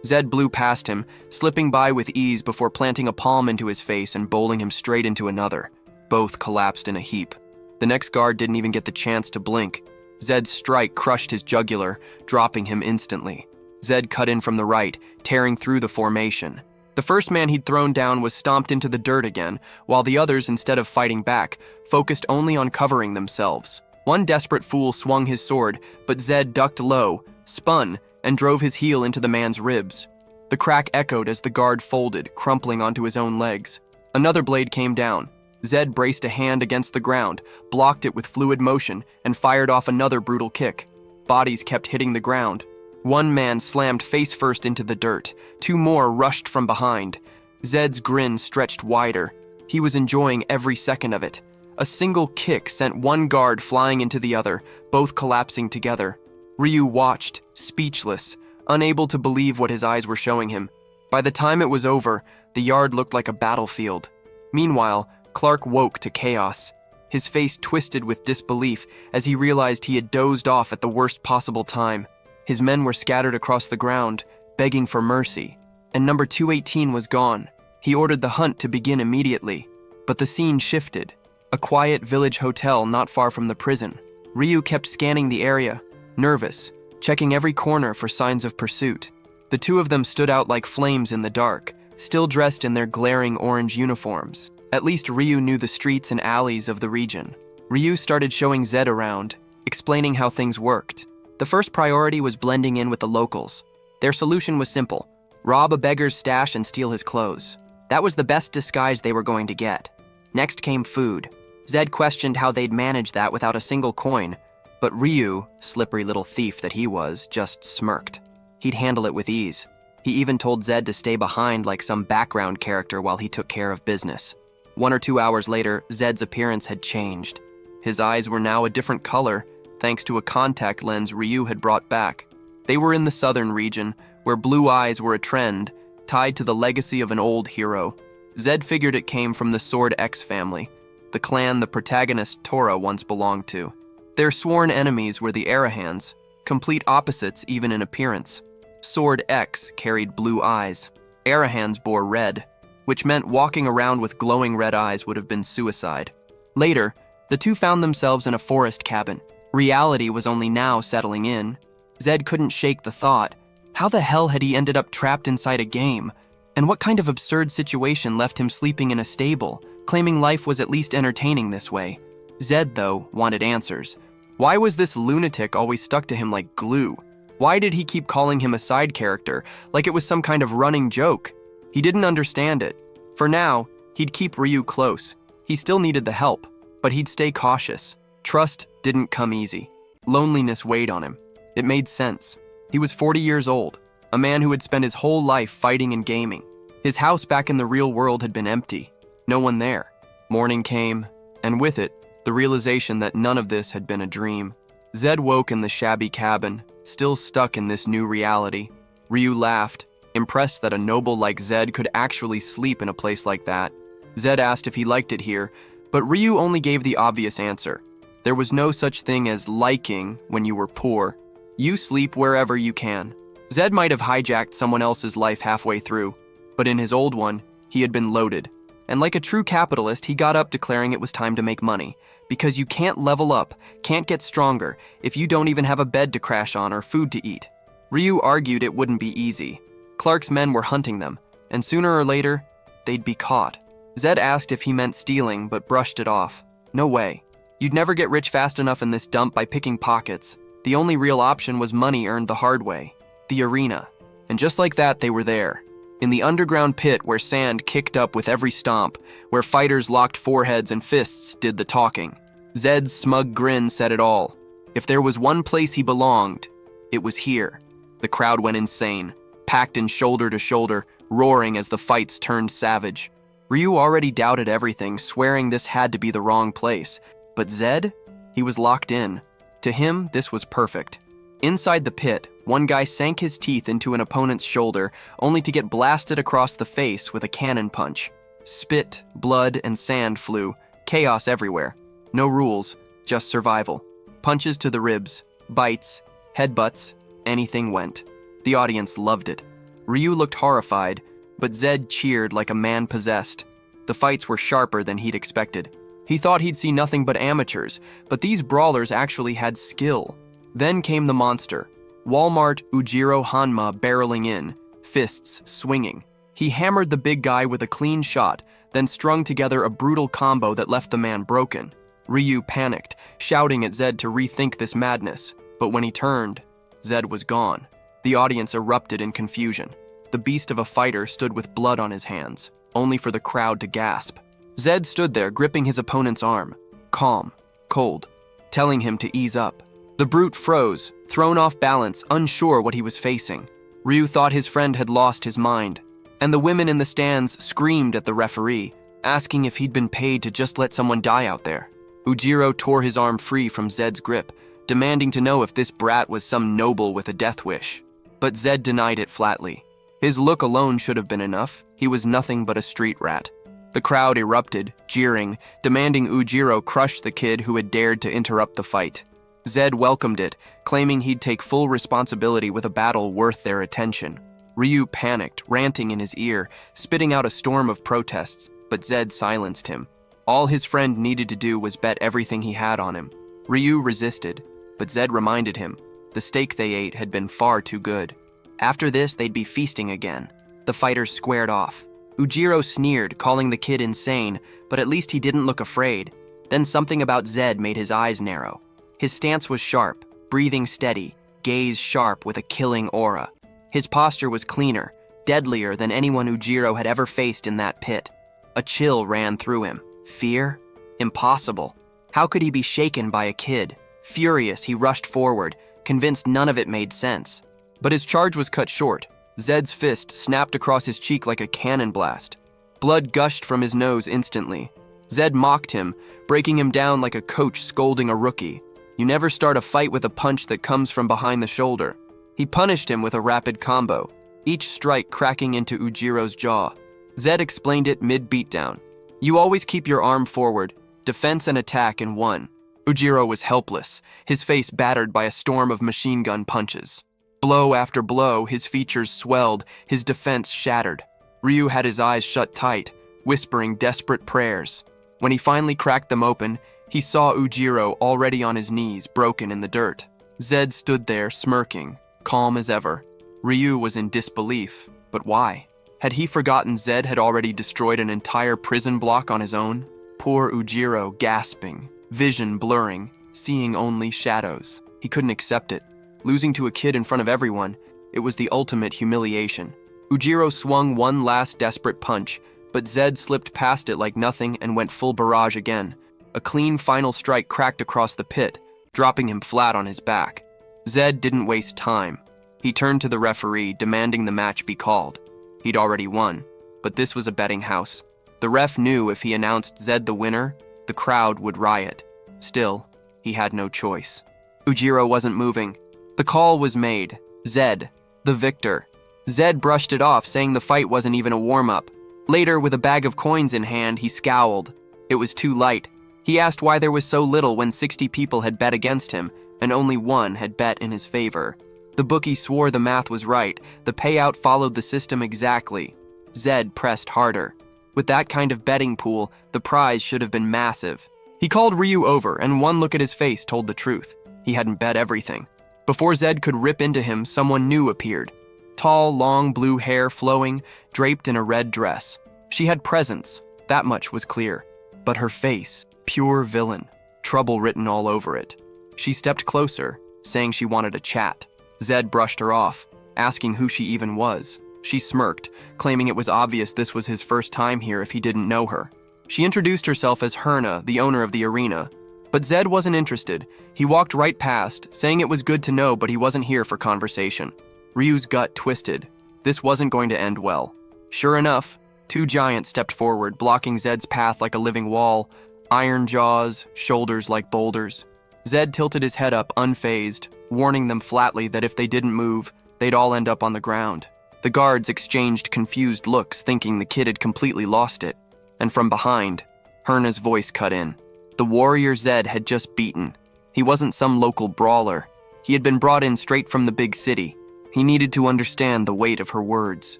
Zed blew past him, slipping by with ease before planting a palm into his face and bowling him straight into another. Both collapsed in a heap. The next guard didn't even get the chance to blink. Zed's strike crushed his jugular, dropping him instantly. Zed cut in from the right, tearing through the formation. The first man he'd thrown down was stomped into the dirt again, while the others, instead of fighting back, focused only on covering themselves. One desperate fool swung his sword, but Zed ducked low, spun, and drove his heel into the man's ribs. The crack echoed as the guard folded, crumpling onto his own legs. Another blade came down. Zed braced a hand against the ground, blocked it with fluid motion, and fired off another brutal kick. Bodies kept hitting the ground. One man slammed face-first into the dirt. Two more rushed from behind. Zed's grin stretched wider. He was enjoying every second of it. A single kick sent one guard flying into the other, both collapsing together. Ryu watched, speechless, unable to believe what his eyes were showing him. By the time it was over, the yard looked like a battlefield. Meanwhile, Clark woke to chaos. His face twisted with disbelief as he realized he had dozed off at the worst possible time. His men were scattered across the ground, begging for mercy, and number 218 was gone. He ordered the hunt to begin immediately, but the scene shifted. A quiet village hotel not far from the prison. Ryu kept scanning the area, nervous, checking every corner for signs of pursuit. The two of them stood out like flames in the dark, still dressed in their glaring orange uniforms. At least Ryu knew the streets and alleys of the region. Ryu started showing Zed around, explaining how things worked. The first priority was blending in with the locals. Their solution was simple: rob a beggar's stash and steal his clothes. That was the best disguise they were going to get. Next came food. Zed questioned how they'd manage that without a single coin, but Ryu, slippery little thief that he was, just smirked. He'd handle it with ease. He even told Zed to stay behind like some background character while he took care of business. 1 or 2 hours later, Zed's appearance had changed. His eyes were now a different color, thanks to a contact lens Ryu had brought back. They were in the southern region, where blue eyes were a trend, tied to the legacy of an old hero. Zed figured it came from the Sword X family, the clan the protagonist Tora once belonged to. Their sworn enemies were the Arahans, complete opposites even in appearance. Sword X carried blue eyes. Arahans bore red, which meant walking around with glowing red eyes would have been suicide. Later, the two found themselves in a forest cabin. Reality was only now settling in. Zed couldn't shake the thought, how the hell had he ended up trapped inside a game? And what kind of absurd situation left him sleeping in a stable, claiming life was at least entertaining this way? Zed, though, wanted answers. Why was this lunatic always stuck to him like glue? Why did he keep calling him a side character, like it was some kind of running joke? He didn't understand it. For now, he'd keep Ryu close. He still needed the help, but he'd stay cautious. Trust didn't come easy. Loneliness weighed on him. It made sense. He was 40 years old, a man who had spent his whole life fighting and gaming. His house back in the real world had been empty. No one there. Morning came, and with it, the realization that none of this had been a dream. Zed woke in the shabby cabin, still stuck in this new reality. Ryu laughed, impressed that a noble like Zed could actually sleep in a place like that. Zed asked if he liked it here, but Ryu only gave the obvious answer. There was no such thing as liking when you were poor. You sleep wherever you can. Zed might have hijacked someone else's life halfway through, but in his old one, he had been loaded. And like a true capitalist, he got up declaring it was time to make money. Because you can't level up, can't get stronger, if you don't even have a bed to crash on or food to eat. Ryu argued it wouldn't be easy. Clark's men were hunting them, and sooner or later, they'd be caught. Zed asked if he meant stealing, but brushed it off. No way. You'd never get rich fast enough in this dump by picking pockets. The only real option was money earned the hard way. The arena. And just like that, they were there. In the underground pit where sand kicked up with every stomp, where fighters locked foreheads and fists did the talking. Zed's smug grin said it all. If there was one place he belonged, it was here. The crowd went insane, packed in shoulder to shoulder, roaring as the fights turned savage. Ryu already doubted everything, swearing this had to be the wrong place. But Zed? He was locked in. To him, this was perfect. Inside the pit, one guy sank his teeth into an opponent's shoulder, only to get blasted across the face with a cannon punch. Spit, blood, and sand flew. Chaos everywhere. No rules, just survival. Punches to the ribs, bites, headbutts, anything went. The audience loved it. Ryu looked horrified, but Zed cheered like a man possessed. The fights were sharper than he'd expected. He thought he'd see nothing but amateurs, but these brawlers actually had skill. Then came the monster, Walmart Ujiro Hanma barreling in, fists swinging. He hammered the big guy with a clean shot, then strung together a brutal combo that left the man broken. Ryu panicked, shouting at Zed to rethink this madness, but when he turned, Zed was gone. The audience erupted in confusion. The beast of a fighter stood with blood on his hands, only for the crowd to gasp. Zed stood there gripping his opponent's arm, calm, cold, telling him to ease up. The brute froze, thrown off balance, unsure what he was facing. Ryu thought his friend had lost his mind, and the women in the stands screamed at the referee, asking if he'd been paid to just let someone die out there. Ujiro tore his arm free from Zed's grip, demanding to know if this brat was some noble with a death wish. But Zed denied it flatly. His look alone should have been enough. He was nothing but a street rat. The crowd erupted, jeering, demanding Ujiro crush the kid who had dared to interrupt the fight. Zed welcomed it, claiming he'd take full responsibility with a battle worth their attention. Ryu panicked, ranting in his ear, spitting out a storm of protests, but Zed silenced him. All his friend needed to do was bet everything he had on him. Ryu resisted, but Zed reminded him the steak they ate had been far too good. After this, they'd be feasting again. The fighters squared off. Ujiro sneered, calling the kid insane, but at least he didn't look afraid. Then something about Zed made his eyes narrow. His stance was sharp, breathing steady, gaze sharp with a killing aura. His posture was cleaner, deadlier than anyone Ujiro had ever faced in that pit. A chill ran through him. Fear? Impossible. How could he be shaken by a kid? Furious, he rushed forward, convinced none of it made sense. But his charge was cut short. Zed's fist snapped across his cheek like a cannon blast. Blood gushed from his nose instantly. Zed mocked him, breaking him down like a coach scolding a rookie. You never start a fight with a punch that comes from behind the shoulder. He punished him with a rapid combo, each strike cracking into Ujiro's jaw. Zed explained it mid-beatdown. You always keep your arm forward, defense and attack in one. Ujiro was helpless, his face battered by a storm of machine gun punches. Blow after blow, his features swelled, his defense shattered. Ryu had his eyes shut tight, whispering desperate prayers. When he finally cracked them open, he saw Ujiro already on his knees, broken in the dirt. Zed stood there, smirking, calm as ever. Ryu was in disbelief, but why? Had he forgotten Zed had already destroyed an entire prison block on his own? Poor Ujiro gasping, vision blurring, seeing only shadows. He couldn't accept it. Losing to a kid in front of everyone, it was the ultimate humiliation. Ujiro swung one last desperate punch, but Zed slipped past it like nothing and went full barrage again. A clean final strike cracked across the pit, dropping him flat on his back. Zed didn't waste time. He turned to the referee, demanding the match be called. He'd already won, but this was a betting house. The ref knew if he announced Zed the winner, the crowd would riot. Still, he had no choice. Ujiro wasn't moving. The call was made. Zed, the victor. Zed brushed it off, saying the fight wasn't even a warm-up. Later, with a bag of coins in hand, he scowled. It was too light. He asked why there was so little when 60 people had bet against him, and only one had bet in his favor. The bookie swore the math was right. The payout followed the system exactly. Zed pressed harder. With that kind of betting pool, the prize should have been massive. He called Ryu over, and one look at his face told the truth. He hadn't bet everything. Before Zed could rip into him, someone new appeared. Tall, long blue hair flowing, draped in a red dress. She had presence, that much was clear. But her face, pure villain, trouble written all over it. She stepped closer, saying she wanted a chat. Zed brushed her off, asking who she even was. She smirked, claiming it was obvious this was his first time here if he didn't know her. She introduced herself as Herna, the owner of the arena. But Zed wasn't interested. He walked right past, saying it was good to know but he wasn't here for conversation. Ryu's gut twisted. This wasn't going to end well. Sure enough, two giants stepped forward, blocking Zed's path like a living wall, iron jaws, shoulders like boulders. Zed tilted his head up, unfazed, warning them flatly that if they didn't move, they'd all end up on the ground. The guards exchanged confused looks, thinking the kid had completely lost it. And from behind, Herna's voice cut in. The warrior Zed had just beaten. He wasn't some local brawler. He had been brought in straight from the big city. He needed to understand the weight of her words.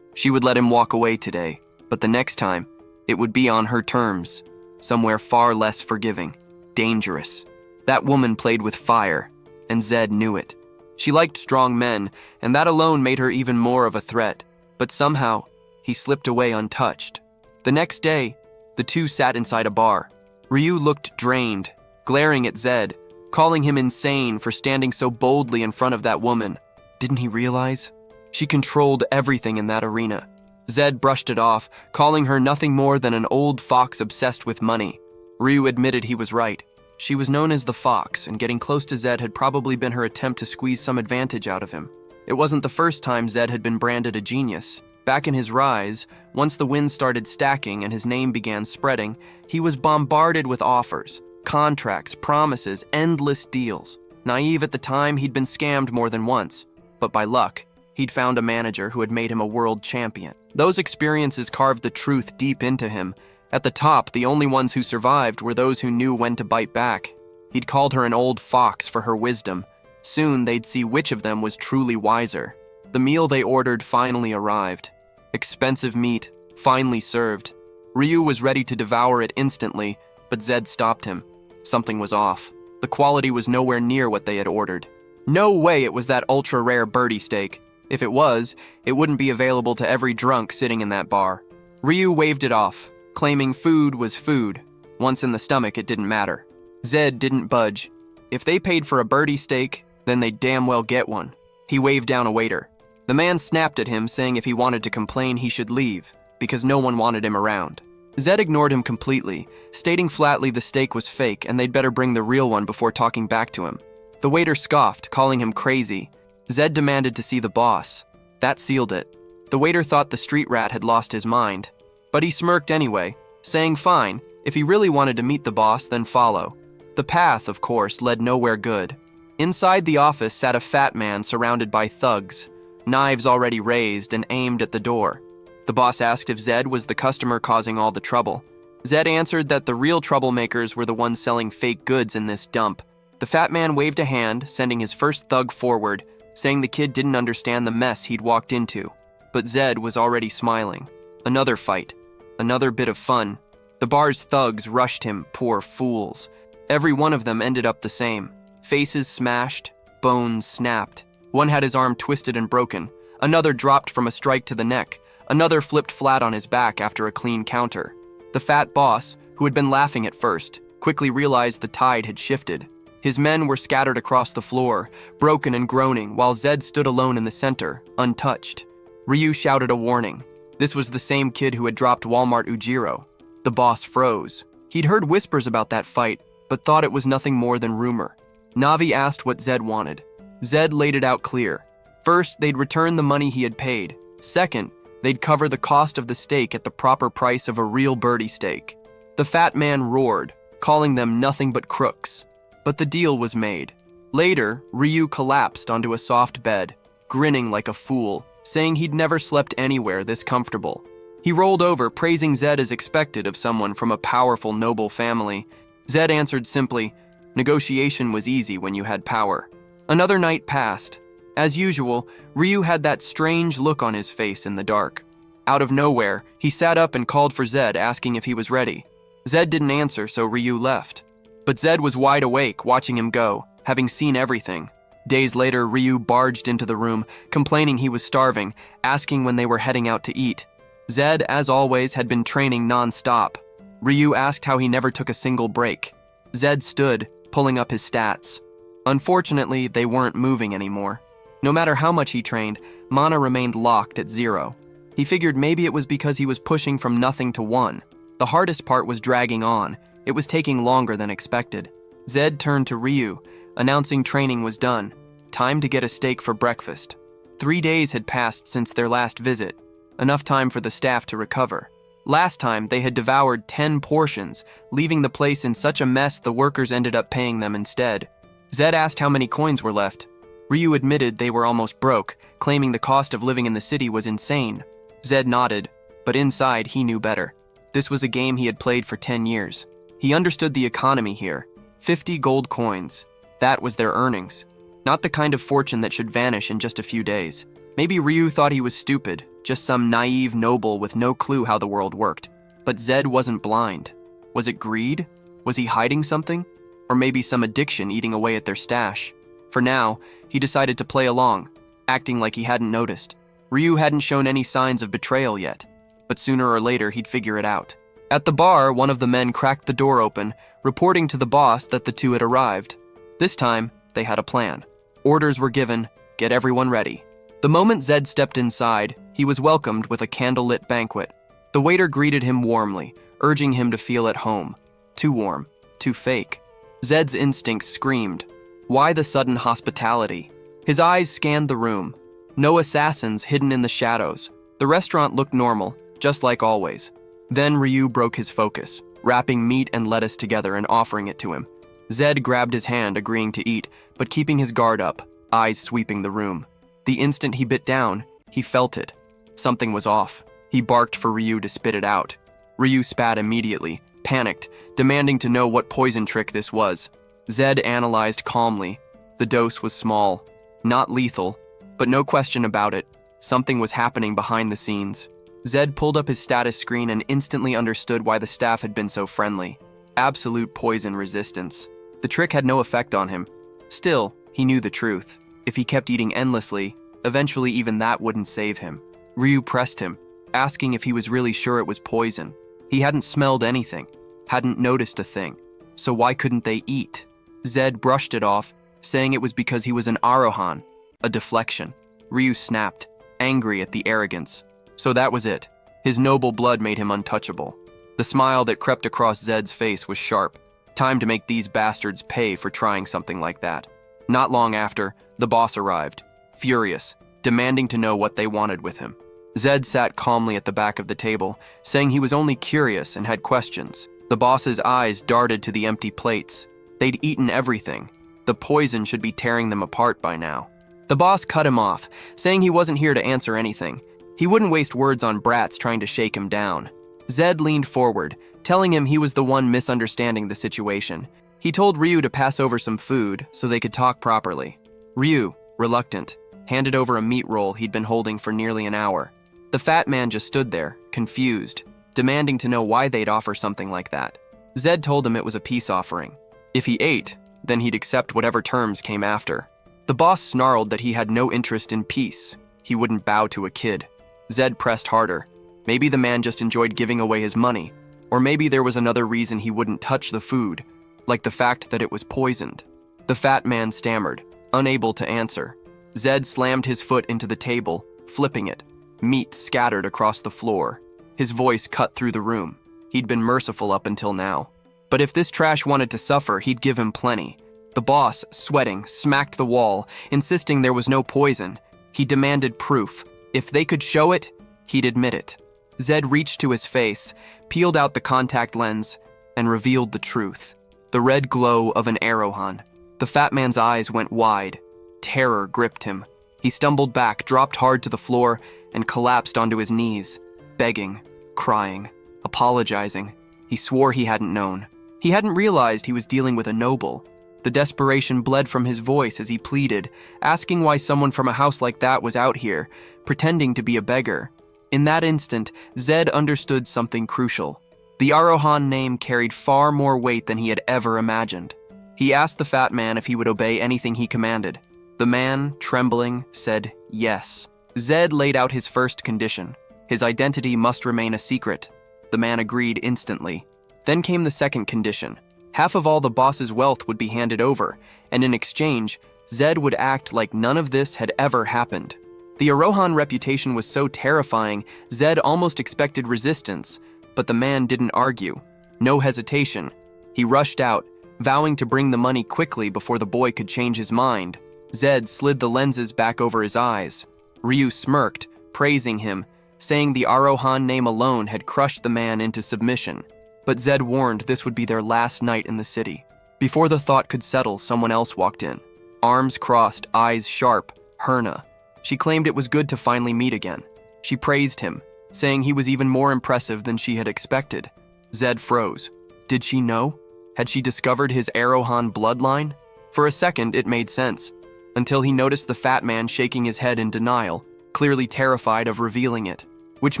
She would let him walk away today, but the next time, it would be on her terms. somewhere far less forgiving, dangerous. That woman played with fire, and Zed knew it. She liked strong men, and that alone made her even more of a threat. But somehow, he slipped away untouched. The next day, the two sat inside a bar. Ryu looked drained, glaring at Zed, calling him insane for standing so boldly in front of that woman. Didn't he realize? She controlled everything in that arena. Zed brushed it off, calling her nothing more than an old fox obsessed with money. Ryu admitted he was right. She was known as the Fox, and getting close to Zed had probably been her attempt to squeeze some advantage out of him. It wasn't the first time Zed had been branded a genius. Back in his rise, once the wins started stacking and his name began spreading, he was bombarded with offers, contracts, promises, endless deals. Naive at the time, he'd been scammed more than once. But by luck, he'd found a manager who had made him a world champion. Those experiences carved the truth deep into him. At the top, the only ones who survived were those who knew when to bite back. He'd called her an old fox for her wisdom. Soon, they'd see which of them was truly wiser. The meal they ordered finally arrived. Expensive meat, finely served. Ryu was ready to devour it instantly, but Zed stopped him. Something was off. The quality was nowhere near what they had ordered. No way it was that ultra-rare birdie steak. If it was, it wouldn't be available to every drunk sitting in that bar. Ryu waved it off, claiming food was food. Once in the stomach, it didn't matter. Zed didn't budge. If they paid for a birdie steak, then they'd damn well get one. He waved down a waiter. The man snapped at him, saying if he wanted to complain, he should leave, because no one wanted him around. Zed ignored him completely, stating flatly the steak was fake and they'd better bring the real one before talking back to him. The waiter scoffed, calling him crazy. Zed demanded to see the boss. That sealed it. The waiter thought the street rat had lost his mind, but he smirked anyway, saying fine, if he really wanted to meet the boss, then follow. The path, of course, led nowhere good. Inside the office sat a fat man surrounded by thugs, knives already raised and aimed at the door. The boss asked if Zed was the customer causing all the trouble. Zed answered that the real troublemakers were the ones selling fake goods in this dump. The fat man waved a hand, sending his first thug forward, saying the kid didn't understand the mess he'd walked into. But Zed was already smiling. Another fight. Another bit of fun. The bar's thugs rushed him, poor fools. Every one of them ended up the same. Faces smashed, bones snapped. One had his arm twisted and broken. Another dropped from a strike to the neck. Another flipped flat on his back after a clean counter. The fat boss, who had been laughing at first, quickly realized the tide had shifted. His men were scattered across the floor, broken and groaning, while Zed stood alone in the center, untouched. Ryu shouted a warning. This was the same kid who had dropped Walmart Ujiro. The boss froze. He'd heard whispers about that fight, but thought it was nothing more than rumor. Navi asked what Zed wanted. Zed laid it out clear. First, they'd return the money he had paid. Second, they'd cover the cost of the steak at the proper price of a real birdie steak. The fat man roared, calling them nothing but crooks. But the deal was made. Later, Ryu collapsed onto a soft bed, grinning like a fool, saying he'd never slept anywhere this comfortable. He rolled over, praising Zed as expected of someone from a powerful, noble family. Zed answered simply, negotiation was easy when you had power. Another night passed. As usual, Ryu had that strange look on his face in the dark. Out of nowhere, he sat up and called for Zed, asking if he was ready. Zed didn't answer, so Ryu left. But Zed was wide awake, watching him go, having seen everything. Days later, Ryu barged into the room, complaining he was starving, asking when they were heading out to eat. Zed, as always, had been training non-stop. Ryu asked how he never took a single break. Zed stood, pulling up his stats. Unfortunately, they weren't moving anymore. No matter how much he trained, mana remained locked at 0. He figured maybe it was because he was pushing from nothing to 1. The hardest part was dragging on. It was taking longer than expected. Zed turned to Ryu, announcing training was done. Time to get a steak for breakfast. 3 days had passed since their last visit, enough time for the staff to recover. Last time, they had devoured 10 portions, leaving the place in such a mess the workers ended up paying them instead. Zed asked how many coins were left. Ryu admitted they were almost broke, claiming the cost of living in the city was insane. Zed nodded, but inside he knew better. This was a game he had played for 10 years. He understood the economy here. 50 gold coins. That was their earnings. Not the kind of fortune that should vanish in just a few days. Maybe Ryu thought he was stupid, just some naive noble with no clue how the world worked. But Zed wasn't blind. Was it greed? Was he hiding something? Or maybe some addiction eating away at their stash? For now, he decided to play along, acting like he hadn't noticed. Ryu hadn't shown any signs of betrayal yet, but sooner or later he'd figure it out. At the bar, one of the men cracked the door open, reporting to the boss that the two had arrived. This time, they had a plan. Orders were given, get everyone ready. The moment Zed stepped inside, he was welcomed with a candlelit banquet. The waiter greeted him warmly, urging him to feel at home. Too warm, too fake. Zed's instincts screamed, why the sudden hospitality? His eyes scanned the room. No assassins hidden in the shadows. The restaurant looked normal, just like always. Then Ryu broke his focus, wrapping meat and lettuce together and offering it to him. Zed grabbed his hand, agreeing to eat, but keeping his guard up, eyes sweeping the room. The instant he bit down, he felt it. Something was off. He barked for Ryu to spit it out. Ryu spat immediately, panicked, demanding to know what poison trick this was. Zed analyzed calmly. The dose was small, not lethal, but no question about it. Something was happening behind the scenes. Zed pulled up his status screen and instantly understood why the staff had been so friendly. Absolute poison resistance. The trick had no effect on him. Still, he knew the truth. If he kept eating endlessly, eventually even that wouldn't save him. Ryu pressed him, asking if he was really sure it was poison. He hadn't smelled anything, hadn't noticed a thing. So why couldn't they eat? Zed brushed it off, saying it was because he was an Arohan, a deflection. Ryu snapped, angry at the arrogance. So that was it. His noble blood made him untouchable. The smile that crept across Zed's face was sharp. Time to make these bastards pay for trying something like that. Not long after, the boss arrived, furious, demanding to know what they wanted with him. Zed sat calmly at the back of the table, saying he was only curious and had questions. The boss's eyes darted to the empty plates. They'd eaten everything. The poison should be tearing them apart by now. The boss cut him off, saying he wasn't here to answer anything. He wouldn't waste words on brats trying to shake him down. Zed leaned forward, telling him he was the one misunderstanding the situation. He told Ryu to pass over some food so they could talk properly. Ryu, reluctant, handed over a meat roll he'd been holding for nearly an hour. The fat man just stood there, confused, demanding to know why they'd offer something like that. Zed told him it was a peace offering. If he ate, then he'd accept whatever terms came after. The boss snarled that he had no interest in peace. He wouldn't bow to a kid. Zed pressed harder. Maybe the man just enjoyed giving away his money, or maybe there was another reason he wouldn't touch the food, like the fact that it was poisoned. The fat man stammered, unable to answer. Zed slammed his foot into the table, flipping it. Meat scattered across the floor. His voice cut through the room. He'd been merciful up until now. But if this trash wanted to suffer, he'd give him plenty. The boss, sweating, smacked the wall, insisting there was no poison. He demanded proof. If they could show it, he'd admit it. Zed reached to his face, peeled out the contact lens, and revealed the truth. The red glow of an Arohan. The fat man's eyes went wide. Terror gripped him. He stumbled back, dropped hard to the floor, and collapsed onto his knees, begging, crying, apologizing. He swore he hadn't known. He hadn't realized he was dealing with a noble. The desperation bled from his voice as he pleaded, asking why someone from a house like that was out here, pretending to be a beggar. In that instant, Zed understood something crucial. The Arohan name carried far more weight than he had ever imagined. He asked the fat man if he would obey anything he commanded. The man, trembling, said yes. Zed laid out his first condition. His identity must remain a secret. The man agreed instantly. Then came the second condition. Half of all the boss's wealth would be handed over, and in exchange, Zed would act like none of this had ever happened. The Arohan reputation was so terrifying, Zed almost expected resistance, but the man didn't argue. No hesitation. He rushed out, vowing to bring the money quickly before the boy could change his mind. Zed slid the lenses back over his eyes. Ryu smirked, praising him, saying the Arohan name alone had crushed the man into submission. But Zed warned this would be their last night in the city. Before the thought could settle, someone else walked in. Arms crossed, eyes sharp, Herna. She claimed it was good to finally meet again. She praised him, saying he was even more impressive than she had expected. Zed froze. Did she know? Had she discovered his Arohan bloodline? For a second, it made sense, until he noticed the fat man shaking his head in denial, clearly terrified of revealing it, which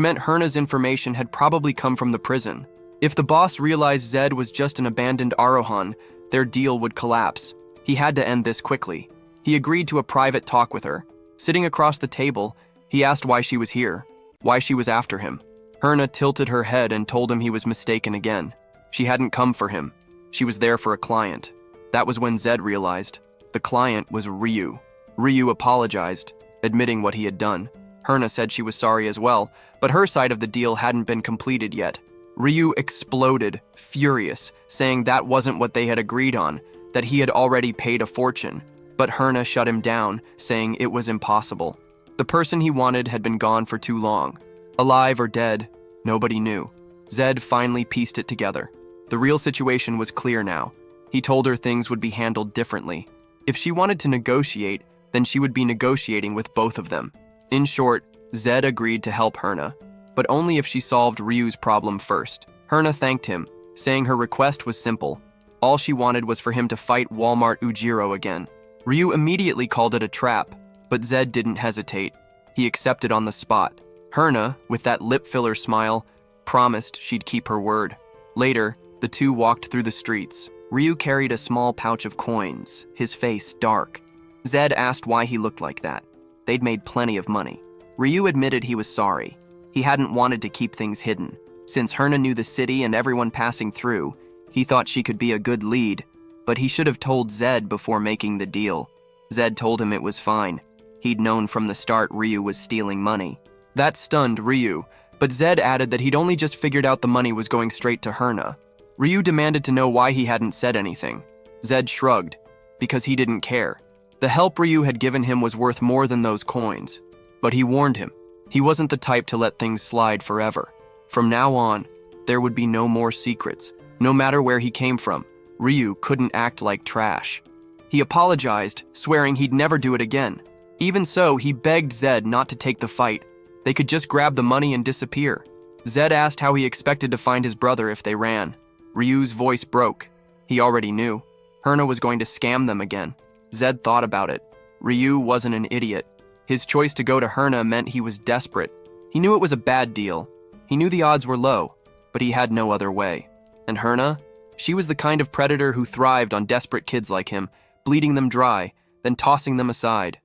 meant Herna's information had probably come from the prison. If the boss realized Zed was just an abandoned Arohan, their deal would collapse. He had to end this quickly. He agreed to a private talk with her. Sitting across the table, he asked why she was here, why she was after him. Herna tilted her head and told him he was mistaken again. She hadn't come for him. She was there for a client. That was when Zed realized. The client was Ryu. Ryu apologized, admitting what he had done. Herna said she was sorry as well, but her side of the deal hadn't been completed yet. Ryu exploded, furious, saying that wasn't what they had agreed on, that he had already paid a fortune. But Herna shut him down, saying it was impossible. The person he wanted had been gone for too long. Alive or dead, nobody knew. Zed finally pieced it together. The real situation was clear now. He told her things would be handled differently. If she wanted to negotiate, then she would be negotiating with both of them. In short, Zed agreed to help Herna, but only if she solved Ryu's problem first. Herna thanked him, saying her request was simple. All she wanted was for him to fight Walmart Ujiro again. Ryu immediately called it a trap, but Zed didn't hesitate. He accepted on the spot. Herna, with that lip-filler smile, promised she'd keep her word. Later, the two walked through the streets. Ryu carried a small pouch of coins, his face dark. Zed asked why he looked like that. They'd made plenty of money. Ryu admitted he was sorry. He hadn't wanted to keep things hidden. Since Herna knew the city and everyone passing through, he thought she could be a good lead, but he should have told Zed before making the deal. Zed told him it was fine. He'd known from the start Ryu was stealing money. That stunned Ryu, but Zed added that he'd only just figured out the money was going straight to Herna. Ryu demanded to know why he hadn't said anything. Zed shrugged, because he didn't care. The help Ryu had given him was worth more than those coins. But he warned him, he wasn't the type to let things slide forever. From now on, there would be no more secrets. No matter where he came from, Ryu couldn't act like trash. He apologized, swearing he'd never do it again. Even so, he begged Zed not to take the fight. They could just grab the money and disappear. Zed asked how he expected to find his brother if they ran. Ryu's voice broke. He already knew. Herna was going to scam them again. Zed thought about it. Ryu wasn't an idiot. His choice to go to Herna meant he was desperate. He knew it was a bad deal. He knew the odds were low, but he had no other way. And Herna? She was the kind of predator who thrived on desperate kids like him, bleeding them dry, then tossing them aside.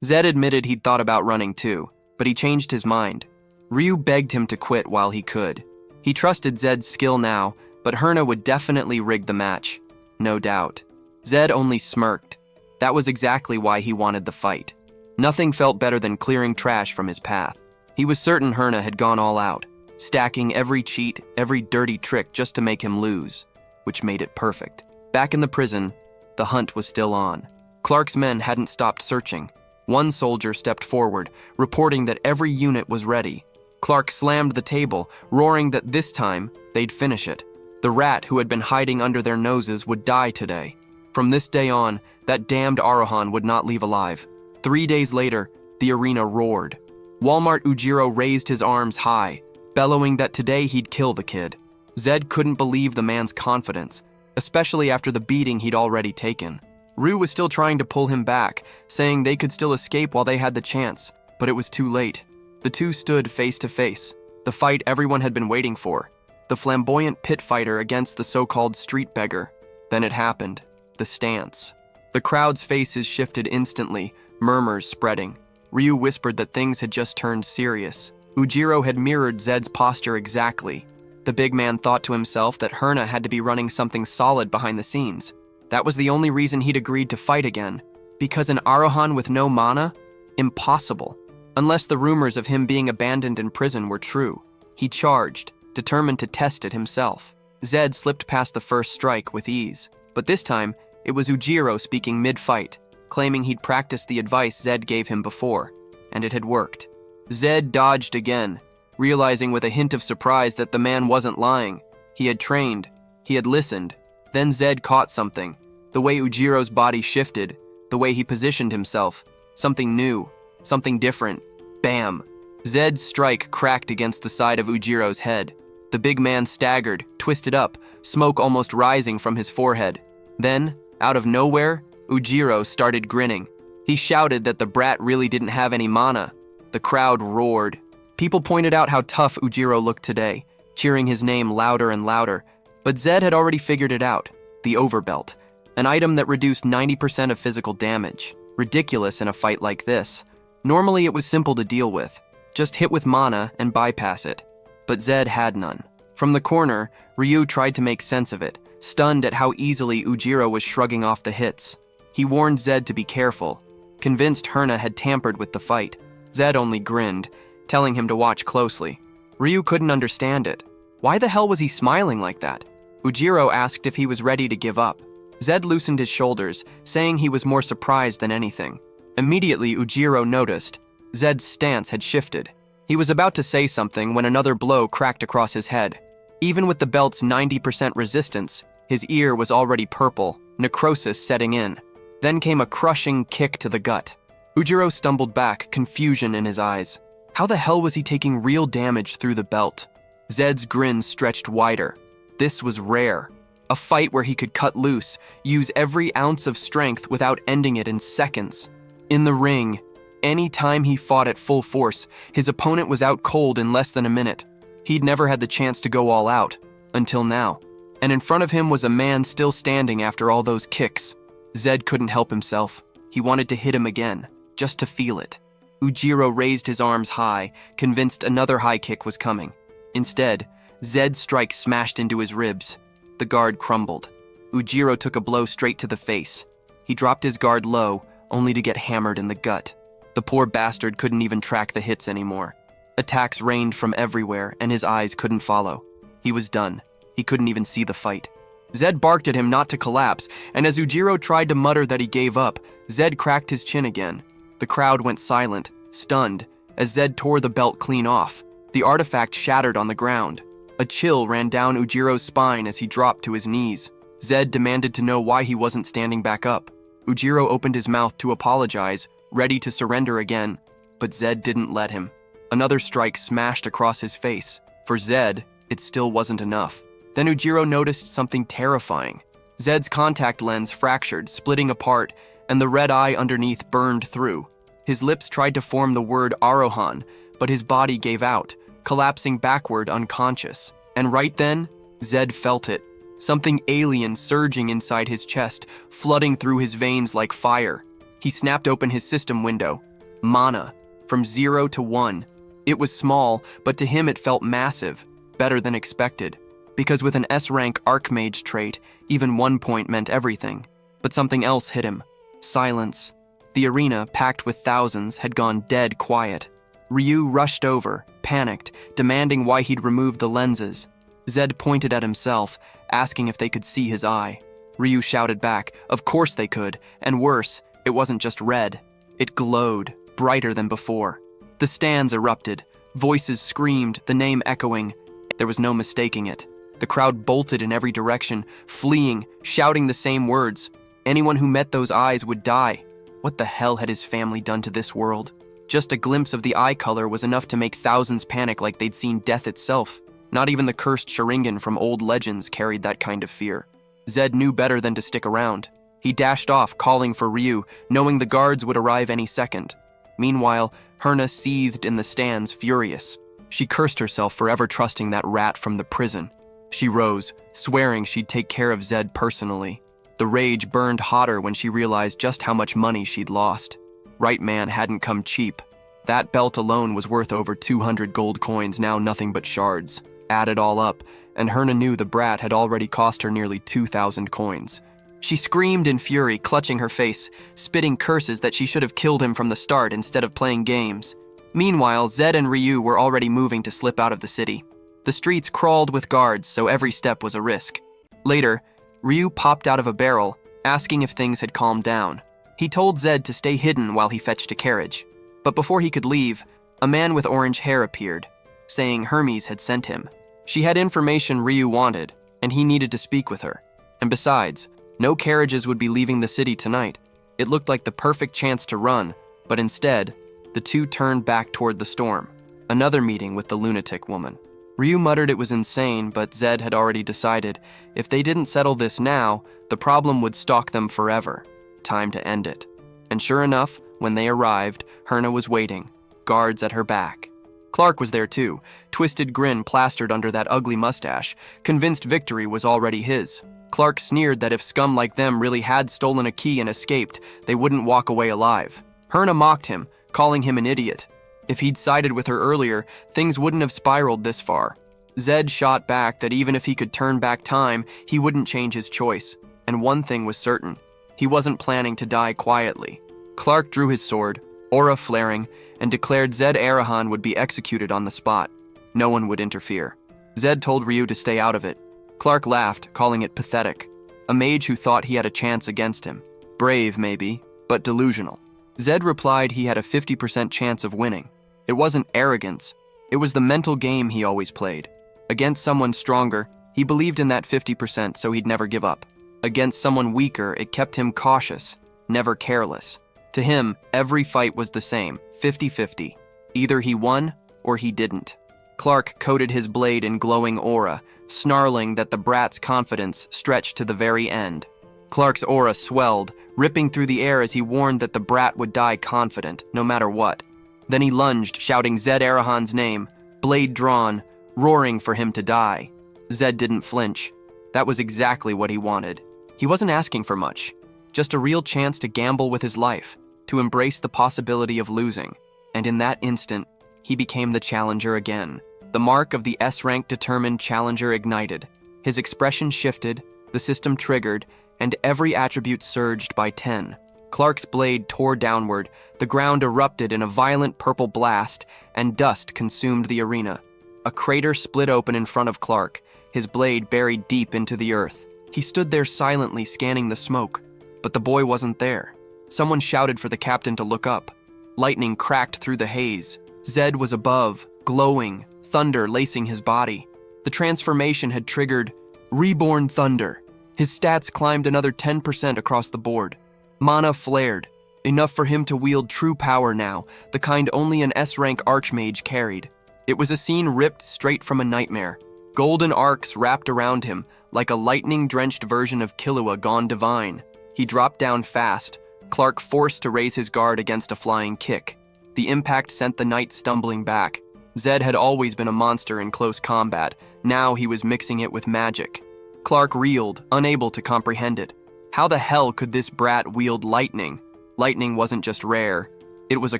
Zed admitted he'd thought about running too, but he changed his mind. Ryu begged him to quit while he could. He trusted Zed's skill now, but Herna would definitely rig the match. No doubt. Zed only smirked. That was exactly why he wanted the fight. Nothing felt better than clearing trash from his path. He was certain Herna had gone all out, stacking every cheat, every dirty trick just to make him lose, which made it perfect. Back in the prison, the hunt was still on. Clark's men hadn't stopped searching. One soldier stepped forward, reporting that every unit was ready. Clark slammed the table, roaring that this time they'd finish it. The rat who had been hiding under their noses would die today. From this day on, that damned Arohan would not leave alive. 3 days later, the arena roared. Walmart Ujiro raised his arms high, bellowing that today he'd kill the kid. Zed couldn't believe the man's confidence, especially after the beating he'd already taken. Ryu was still trying to pull him back, saying they could still escape while they had the chance, but it was too late. The two stood face to face, the fight everyone had been waiting for. The flamboyant pit fighter against the so-called street beggar. Then it happened. The stance. The crowd's faces shifted instantly, murmurs spreading. Ryu whispered that things had just turned serious. Ujiro had mirrored Zed's posture exactly. The big man thought to himself that Herna had to be running something solid behind the scenes. That was the only reason he'd agreed to fight again. Because an Arohan with no mana? Impossible. Unless the rumors of him being abandoned in prison were true. He charged, determined to test it himself. Zed slipped past the first strike with ease. But this time, it was Ujiro speaking mid-fight, claiming he'd practiced the advice Zed gave him before, and it had worked. Zed dodged again, realizing with a hint of surprise that the man wasn't lying. He had trained, he had listened. Then Zed caught something, the way Ujiro's body shifted, the way he positioned himself. Something new, something different. Bam! Zed's strike cracked against the side of Ujiro's head. The big man staggered, twisted up, smoke almost rising from his forehead. Then, out of nowhere, Ujiro started grinning. He shouted that the brat really didn't have any mana. The crowd roared. People pointed out how tough Ujiro looked today. cheering his name louder and louder, but Zed had already figured it out: the overbelt, an item that reduced 90% of physical damage. Ridiculous in a fight like this. Normally it was simple to deal with, just hit with mana and bypass it, but Zed had none. From the corner, Ryu tried to make sense of it, stunned at how easily Ujiro was shrugging off the hits. He warned Zed to be careful, convinced Herna had tampered with the fight. Zed only grinned, telling him to watch closely. Ryu couldn't understand it. Why the hell was he smiling like that? Ujiro asked if he was ready to give up. Zed loosened his shoulders, saying he was more surprised than anything. Immediately, Ujiro noticed. Zed's stance had shifted. He was about to say something when another blow cracked across his head. Even with the belt's 90% resistance, his ear was already purple, necrosis setting in. Then came a crushing kick to the gut. Ujiro stumbled back, confusion in his eyes. How the hell was he taking real damage through the belt? Zed's grin stretched wider. This was rare. A fight where he could cut loose, use every ounce of strength without ending it in seconds. In the ring, any time he fought at full force, his opponent was out cold in less than a minute. He'd never had the chance to go all out, until now. And in front of him was a man still standing after all those kicks. Zed couldn't help himself. He wanted to hit him again, just to feel it. Ujiro raised his arms high, convinced another high kick was coming. Instead, Zed's strike smashed into his ribs. The guard crumbled. Ujiro took a blow straight to the face. He dropped his guard low, only to get hammered in the gut. The poor bastard couldn't even track the hits anymore. Attacks rained from everywhere, and his eyes couldn't follow. He was done. He couldn't even see the fight. Zed barked at him not to collapse, and as Ujiro tried to mutter that he gave up, Zed cracked his chin again. The crowd went silent, stunned, as Zed tore the belt clean off. The artifact shattered on the ground. A chill ran down Ujiro's spine as he dropped to his knees. Zed demanded to know why he wasn't standing back up. Ujiro opened his mouth to apologize, ready to surrender again, but Zed didn't let him. Another strike smashed across his face. For Zed, it still wasn't enough. Then Ujiro noticed something terrifying. Zed's contact lens fractured, splitting apart, and the red eye underneath burned through. His lips tried to form the word Arohan, but his body gave out, collapsing backward unconscious. And right then, Zed felt it. Something alien surging inside his chest, flooding through his veins like fire. He snapped open his system window. Mana, from 0 to 1. It was small, but to him it felt massive, better than expected. Because with an S-rank Archmage trait, even 1 point meant everything. But something else hit him. Silence. The arena, packed with thousands, had gone dead quiet. Ryu rushed over, panicked, demanding why he'd removed the lenses. Zed pointed at himself, asking if they could see his eye. Ryu shouted back, of course they could, and worse, it wasn't just red. It glowed, brighter than before. The stands erupted. Voices screamed, the name echoing. There was no mistaking it. The crowd bolted in every direction, fleeing, shouting the same words. Anyone who met those eyes would die. What the hell had his family done to this world? Just a glimpse of the eye color was enough to make thousands panic like they'd seen death itself. Not even the cursed Sharingan from old legends carried that kind of fear. Zed knew better than to stick around. He dashed off, calling for Ryu, knowing the guards would arrive any second. Meanwhile, Herna seethed in the stands, furious. She cursed herself for ever trusting that rat from the prison. She rose, swearing she'd take care of Zed personally. The rage burned hotter when she realized just how much money she'd lost. Right man hadn't come cheap. That belt alone was worth over 200 gold coins, now nothing but shards. Add it all up, and Herna knew the brat had already cost her nearly 2,000 coins. She screamed in fury, clutching her face, spitting curses that she should have killed him from the start instead of playing games. Meanwhile, Zed and Ryu were already moving to slip out of the city. The streets crawled with guards, so every step was a risk. Later, Ryu popped out of a barrel, asking if things had calmed down. He told Zed to stay hidden while he fetched a carriage. But before he could leave, a man with orange hair appeared, saying Hermes had sent him. She had information Ryu wanted, and he needed to speak with her. And besides, no carriages would be leaving the city tonight. It looked like the perfect chance to run, but instead, the two turned back toward the storm. Another meeting with the lunatic woman. Ryu muttered it was insane, but Zed had already decided if they didn't settle this now, the problem would stalk them forever. Time to end it. And sure enough, when they arrived, Herna was waiting, guards at her back. Clark was there too, twisted grin plastered under that ugly mustache, convinced victory was already his. Clark sneered that if scum like them really had stolen a key and escaped, they wouldn't walk away alive. Herna mocked him, calling him an idiot. If he'd sided with her earlier, things wouldn't have spiraled this far. Zed shot back that even if he could turn back time, he wouldn't change his choice. And one thing was certain. He wasn't planning to die quietly. Clark drew his sword, aura flaring, and declared Zed Arahan would be executed on the spot. No one would interfere. Zed told Ryu to stay out of it. Clark laughed, calling it pathetic. A mage who thought he had a chance against him. Brave, maybe, but delusional. Zed replied he had a 50% chance of winning. It wasn't arrogance. It was the mental game he always played. Against someone stronger, he believed in that 50%, so he'd never give up. Against someone weaker, it kept him cautious, never careless. To him, every fight was the same, 50-50. Either he won or he didn't. Clark coated his blade in glowing aura, snarling that the brat's confidence stretched to the very end. Clark's aura swelled, ripping through the air as he warned that the brat would die confident, no matter what. Then he lunged, shouting Zed Arahan's name, blade drawn, roaring for him to die. Zed didn't flinch. That was exactly what he wanted. He wasn't asking for much, just a real chance to gamble with his life, to embrace the possibility of losing. And in that instant, he became the challenger again. The mark of the S-rank determined challenger ignited. His expression shifted, the system triggered, and every attribute surged by 10. Clark's blade tore downward, the ground erupted in a violent purple blast, and dust consumed the arena. A crater split open in front of Clark, his blade buried deep into the earth. He stood there silently scanning the smoke, but the boy wasn't there. Someone shouted for the captain to look up. Lightning cracked through the haze. Zed was above, glowing, thunder lacing his body. The transformation had triggered reborn thunder. His stats climbed another 10% across the board. Mana flared, enough for him to wield true power now, the kind only an S-rank archmage carried. It was a scene ripped straight from a nightmare. Golden arcs wrapped around him, like a lightning-drenched version of Killua gone divine. He dropped down fast, Clark forced to raise his guard against a flying kick. The impact sent the knight stumbling back. Zed had always been a monster in close combat. Now he was mixing it with magic. Clark reeled, unable to comprehend it. How the hell could this brat wield lightning? Lightning wasn't just rare. It was a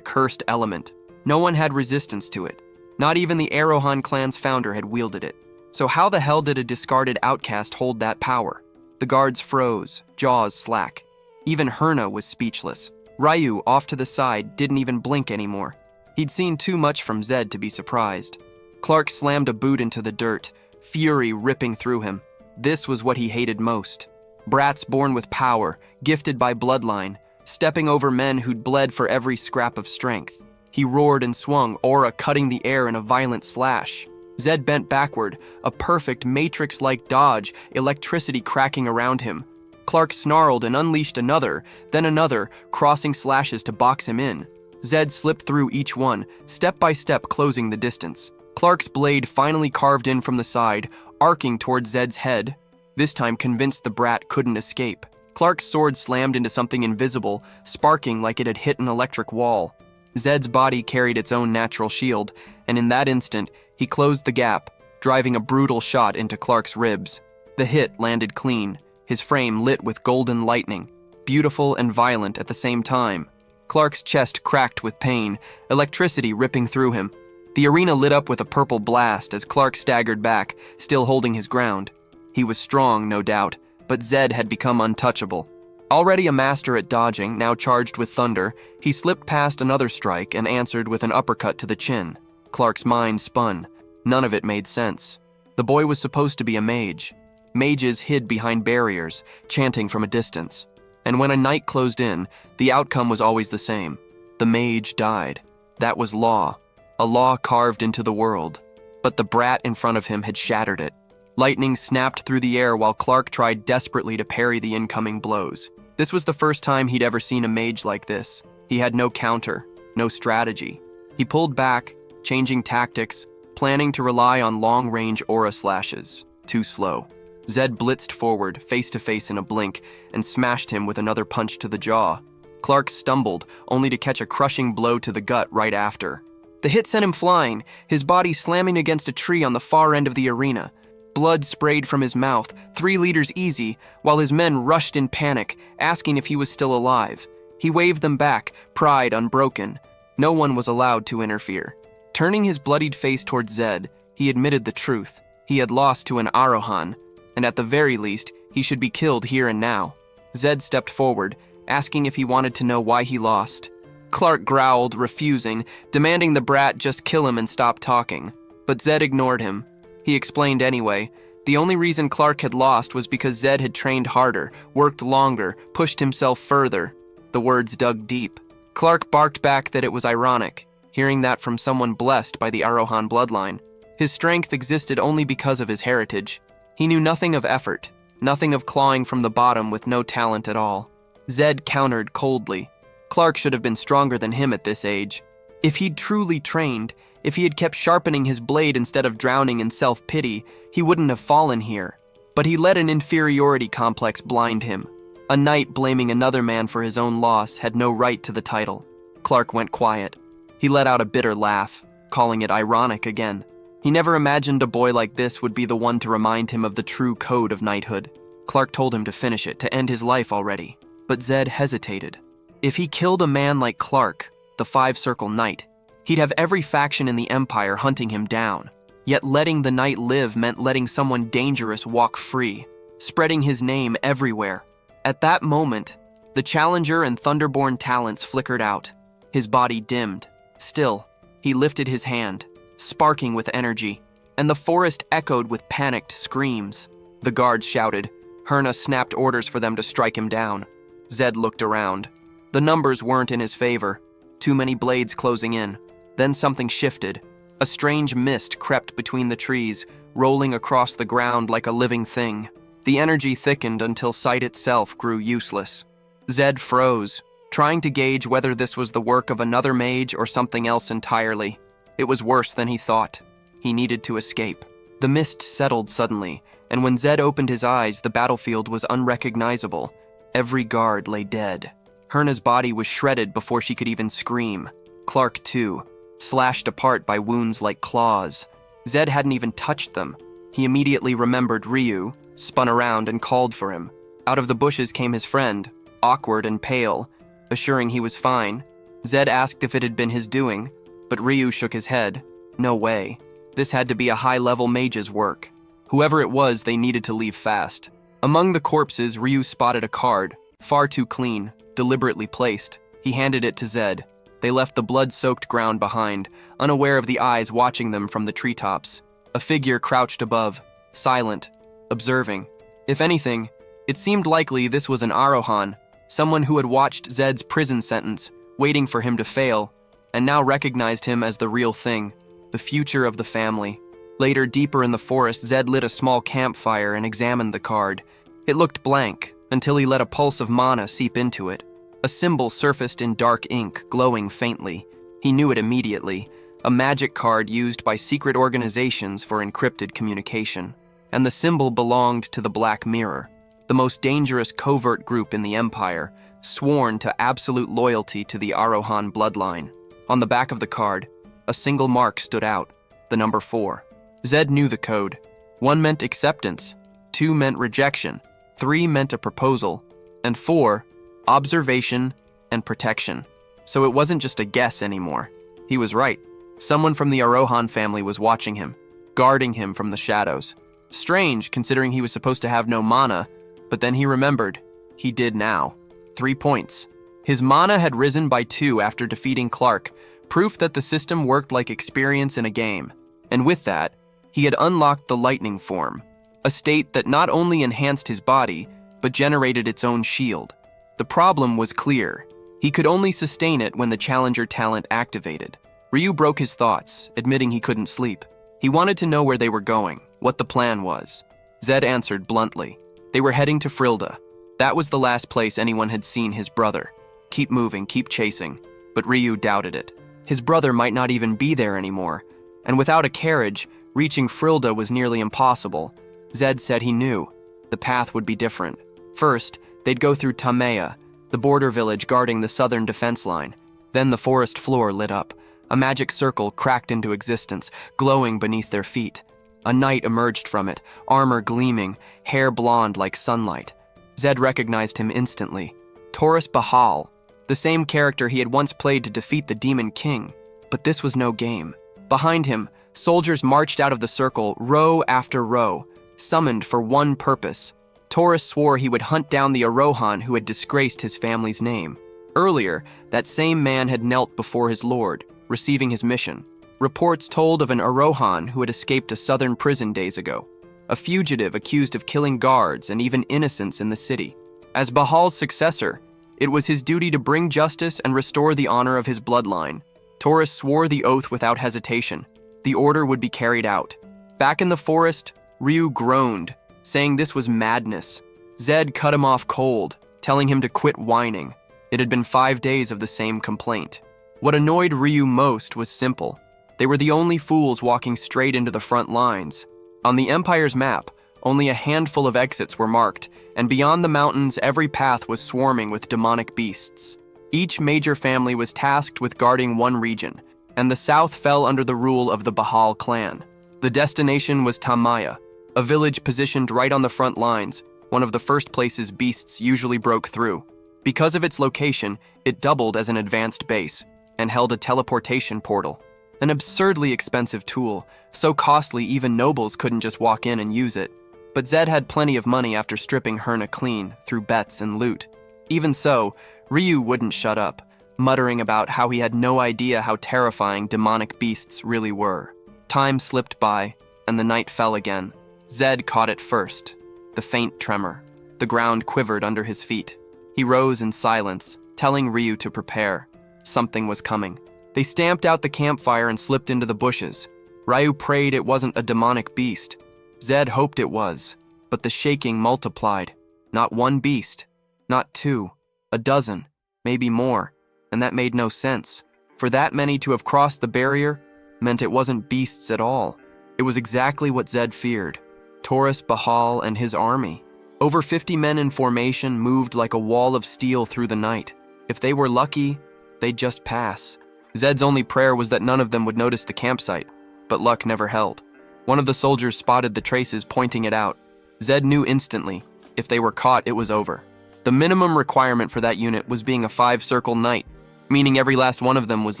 cursed element. No one had resistance to it. Not even the Arohan clan's founder had wielded it. So how the hell did a discarded outcast hold that power? The guards froze, jaws slack. Even Herna was speechless. Ryu, off to the side, didn't even blink anymore. He'd seen too much from Zed to be surprised. Clark slammed a boot into the dirt, fury ripping through him. This was what he hated most. Brats born with power, gifted by bloodline, stepping over men who'd bled for every scrap of strength. He roared and swung, aura cutting the air in a violent slash. Zed bent backward, a perfect Matrix-like dodge, electricity cracking around him. Clark snarled and unleashed another, then another, crossing slashes to box him in. Zed slipped through each one, step by step closing the distance. Clark's blade finally carved in from the side, arcing toward Zed's head, this time convinced the brat couldn't escape. Clark's sword slammed into something invisible, sparking like it had hit an electric wall. Zed's body carried its own natural shield, and in that instant, he closed the gap, driving a brutal shot into Clark's ribs. The hit landed clean, his frame lit with golden lightning, beautiful and violent at the same time. Clark's chest cracked with pain, electricity ripping through him. The arena lit up with a purple blast as Clark staggered back, still holding his ground. He was strong, no doubt, but Zed had become untouchable. Already a master at dodging, now charged with thunder, he slipped past another strike and answered with an uppercut to the chin. Clark's mind spun. None of it made sense. The boy was supposed to be a mage. Mages hid behind barriers, chanting from a distance. And when a night closed in, the outcome was always the same. The mage died. That was law. A law carved into the world. But the brat in front of him had shattered it. Lightning snapped through the air while Clark tried desperately to parry the incoming blows. This was the first time he'd ever seen a mage like this. He had no counter, no strategy. He pulled back, changing tactics, planning to rely on long-range aura slashes. Too slow. Zed blitzed forward, face-to-face in a blink, and smashed him with another punch to the jaw. Clark stumbled, only to catch a crushing blow to the gut right after. The hit sent him flying, his body slamming against a tree on the far end of the arena. Blood sprayed from his mouth, 3 liters easy, while his men rushed in panic, asking if he was still alive. He waved them back, pride unbroken. No one was allowed to interfere. Turning his bloodied face towards Zed, he admitted the truth. He had lost to an Arohan, and at the very least, he should be killed here and now. Zed stepped forward, asking if he wanted to know why he lost. Clark growled, refusing, demanding the brat just kill him and stop talking. But Zed ignored him. He explained anyway. The only reason Clark had lost was because Zed had trained harder, worked longer, pushed himself further. The words dug deep. Clark barked back that it was ironic, hearing that from someone blessed by the Arohan bloodline. His strength existed only because of his heritage. He knew nothing of effort, nothing of clawing from the bottom with no talent at all. Zed countered coldly. Clark should have been stronger than him at this age. If he'd truly trained, if he had kept sharpening his blade instead of drowning in self-pity, he wouldn't have fallen here. But he let an inferiority complex blind him. A knight blaming another man for his own loss had no right to the title. Clark went quiet. He let out a bitter laugh, calling it ironic again. He never imagined a boy like this would be the one to remind him of the true code of knighthood. Clark told him to finish it, to end his life already. But Zed hesitated. If he killed a man like Clark, the 5-circle knight, he'd have every faction in the Empire hunting him down. Yet letting the knight live meant letting someone dangerous walk free, spreading his name everywhere. At that moment, the Challenger and Thunderborn talents flickered out. His body dimmed. Still, he lifted his hand, sparking with energy, and the forest echoed with panicked screams. The guards shouted. Herna snapped orders for them to strike him down. Zed looked around. The numbers weren't in his favor. Too many blades closing in. Then something shifted. A strange mist crept between the trees, rolling across the ground like a living thing. The energy thickened until sight itself grew useless. Zed froze, trying to gauge whether this was the work of another mage or something else entirely. It was worse than he thought. He needed to escape. The mist settled suddenly, and when Zed opened his eyes, the battlefield was unrecognizable. Every guard lay dead. Herna's body was shredded before she could even scream. Clark, too, slashed apart by wounds like claws. Zed hadn't even touched them. He immediately remembered Ryu, spun around and called for him. Out of the bushes came his friend, awkward and pale, assuring he was fine. Zed asked if it had been his doing, but Ryu shook his head. No way. This had to be a high-level mage's work. Whoever it was, they needed to leave fast. Among the corpses, Ryu spotted a card, far too clean, deliberately placed. He handed it to Zed. They left the blood-soaked ground behind, unaware of the eyes watching them from the treetops. A figure crouched above, silent, observing. If anything, it seemed likely this was an Arohan, someone who had watched Zed's prison sentence, waiting for him to fail, and now recognized him as the real thing, the future of the family. Later, deeper in the forest, Zed lit a small campfire and examined the card. It looked blank, until he let a pulse of mana seep into it. A symbol surfaced in dark ink, glowing faintly. He knew it immediately, a magic card used by secret organizations for encrypted communication. And the symbol belonged to the Black Mirror, the most dangerous covert group in the Empire, sworn to absolute loyalty to the Arohan bloodline. On the back of the card, a single mark stood out, the number 4. Zed knew the code. 1 meant acceptance, 2 meant rejection, 3 meant a proposal, and 4, observation and protection. So it wasn't just a guess anymore. He was right. Someone from the Arohan family was watching him, guarding him from the shadows. Strange, considering he was supposed to have no mana, but then he remembered. He did now. 3 points. His mana had risen by 2 after defeating Clark, proof that the system worked like experience in a game. And with that, he had unlocked the lightning form, a state that not only enhanced his body, but generated its own shield. The problem was clear. He could only sustain it when the Challenger talent activated. Ryu broke his thoughts, admitting he couldn't sleep. He wanted to know where they were going, what the plan was. Zed answered bluntly. They were heading to Frilda. That was the last place anyone had seen his brother. Keep moving, keep chasing. But Ryu doubted it. His brother might not even be there anymore, and without a carriage, reaching Frilda was nearly impossible. Zed said he knew. The path would be different. First, they'd go through Tamea, the border village guarding the southern defense line. Then the forest floor lit up. A magic circle cracked into existence, glowing beneath their feet. A knight emerged from it, armor gleaming, hair blonde like sunlight. Zed recognized him instantly. Taurus Bahal, the same character he had once played to defeat the Demon King. But this was no game. Behind him, soldiers marched out of the circle, row after row, summoned for one purpose. Taurus swore he would hunt down the Arohan who had disgraced his family's name. Earlier, that same man had knelt before his lord, receiving his mission. Reports told of an Arohan who had escaped a southern prison days ago, a fugitive accused of killing guards and even innocents in the city. As Bahal's successor, it was his duty to bring justice and restore the honor of his bloodline. Taurus swore the oath without hesitation. The order would be carried out. Back in the forest, Ryu groaned, saying this was madness. Zed cut him off cold, telling him to quit whining. It had been 5 days of the same complaint. What annoyed Ryu most was simple. They were the only fools walking straight into the front lines. On the Empire's map, only a handful of exits were marked, and beyond the mountains, every path was swarming with demonic beasts. Each major family was tasked with guarding one region, and the south fell under the rule of the Bahal clan. The destination was Tamaya, a village positioned right on the front lines, one of the first places beasts usually broke through. Because of its location, it doubled as an advanced base, and held a teleportation portal. An absurdly expensive tool, so costly even nobles couldn't just walk in and use it. But Zed had plenty of money after stripping Herna clean through bets and loot. Even so, Ryu wouldn't shut up, muttering about how he had no idea how terrifying demonic beasts really were. Time slipped by, and the night fell again. Zed caught it first, the faint tremor. The ground quivered under his feet. He rose in silence, telling Ryu to prepare. Something was coming. They stamped out the campfire and slipped into the bushes. Ryu prayed it wasn't a demonic beast. Zed hoped it was, but the shaking multiplied. Not one beast, not two, a dozen, maybe more, and that made no sense. For that many to have crossed the barrier meant it wasn't beasts at all. It was exactly what Zed feared. Taurus Bahal and his army. Over 50 men in formation moved like a wall of steel through the night. If they were lucky, they'd just pass. Zed's only prayer was that none of them would notice the campsite, but luck never held. One of the soldiers spotted the traces, pointing it out. Zed knew instantly, if they were caught, it was over. The minimum requirement for that unit was being a 5-circle knight, meaning every last one of them was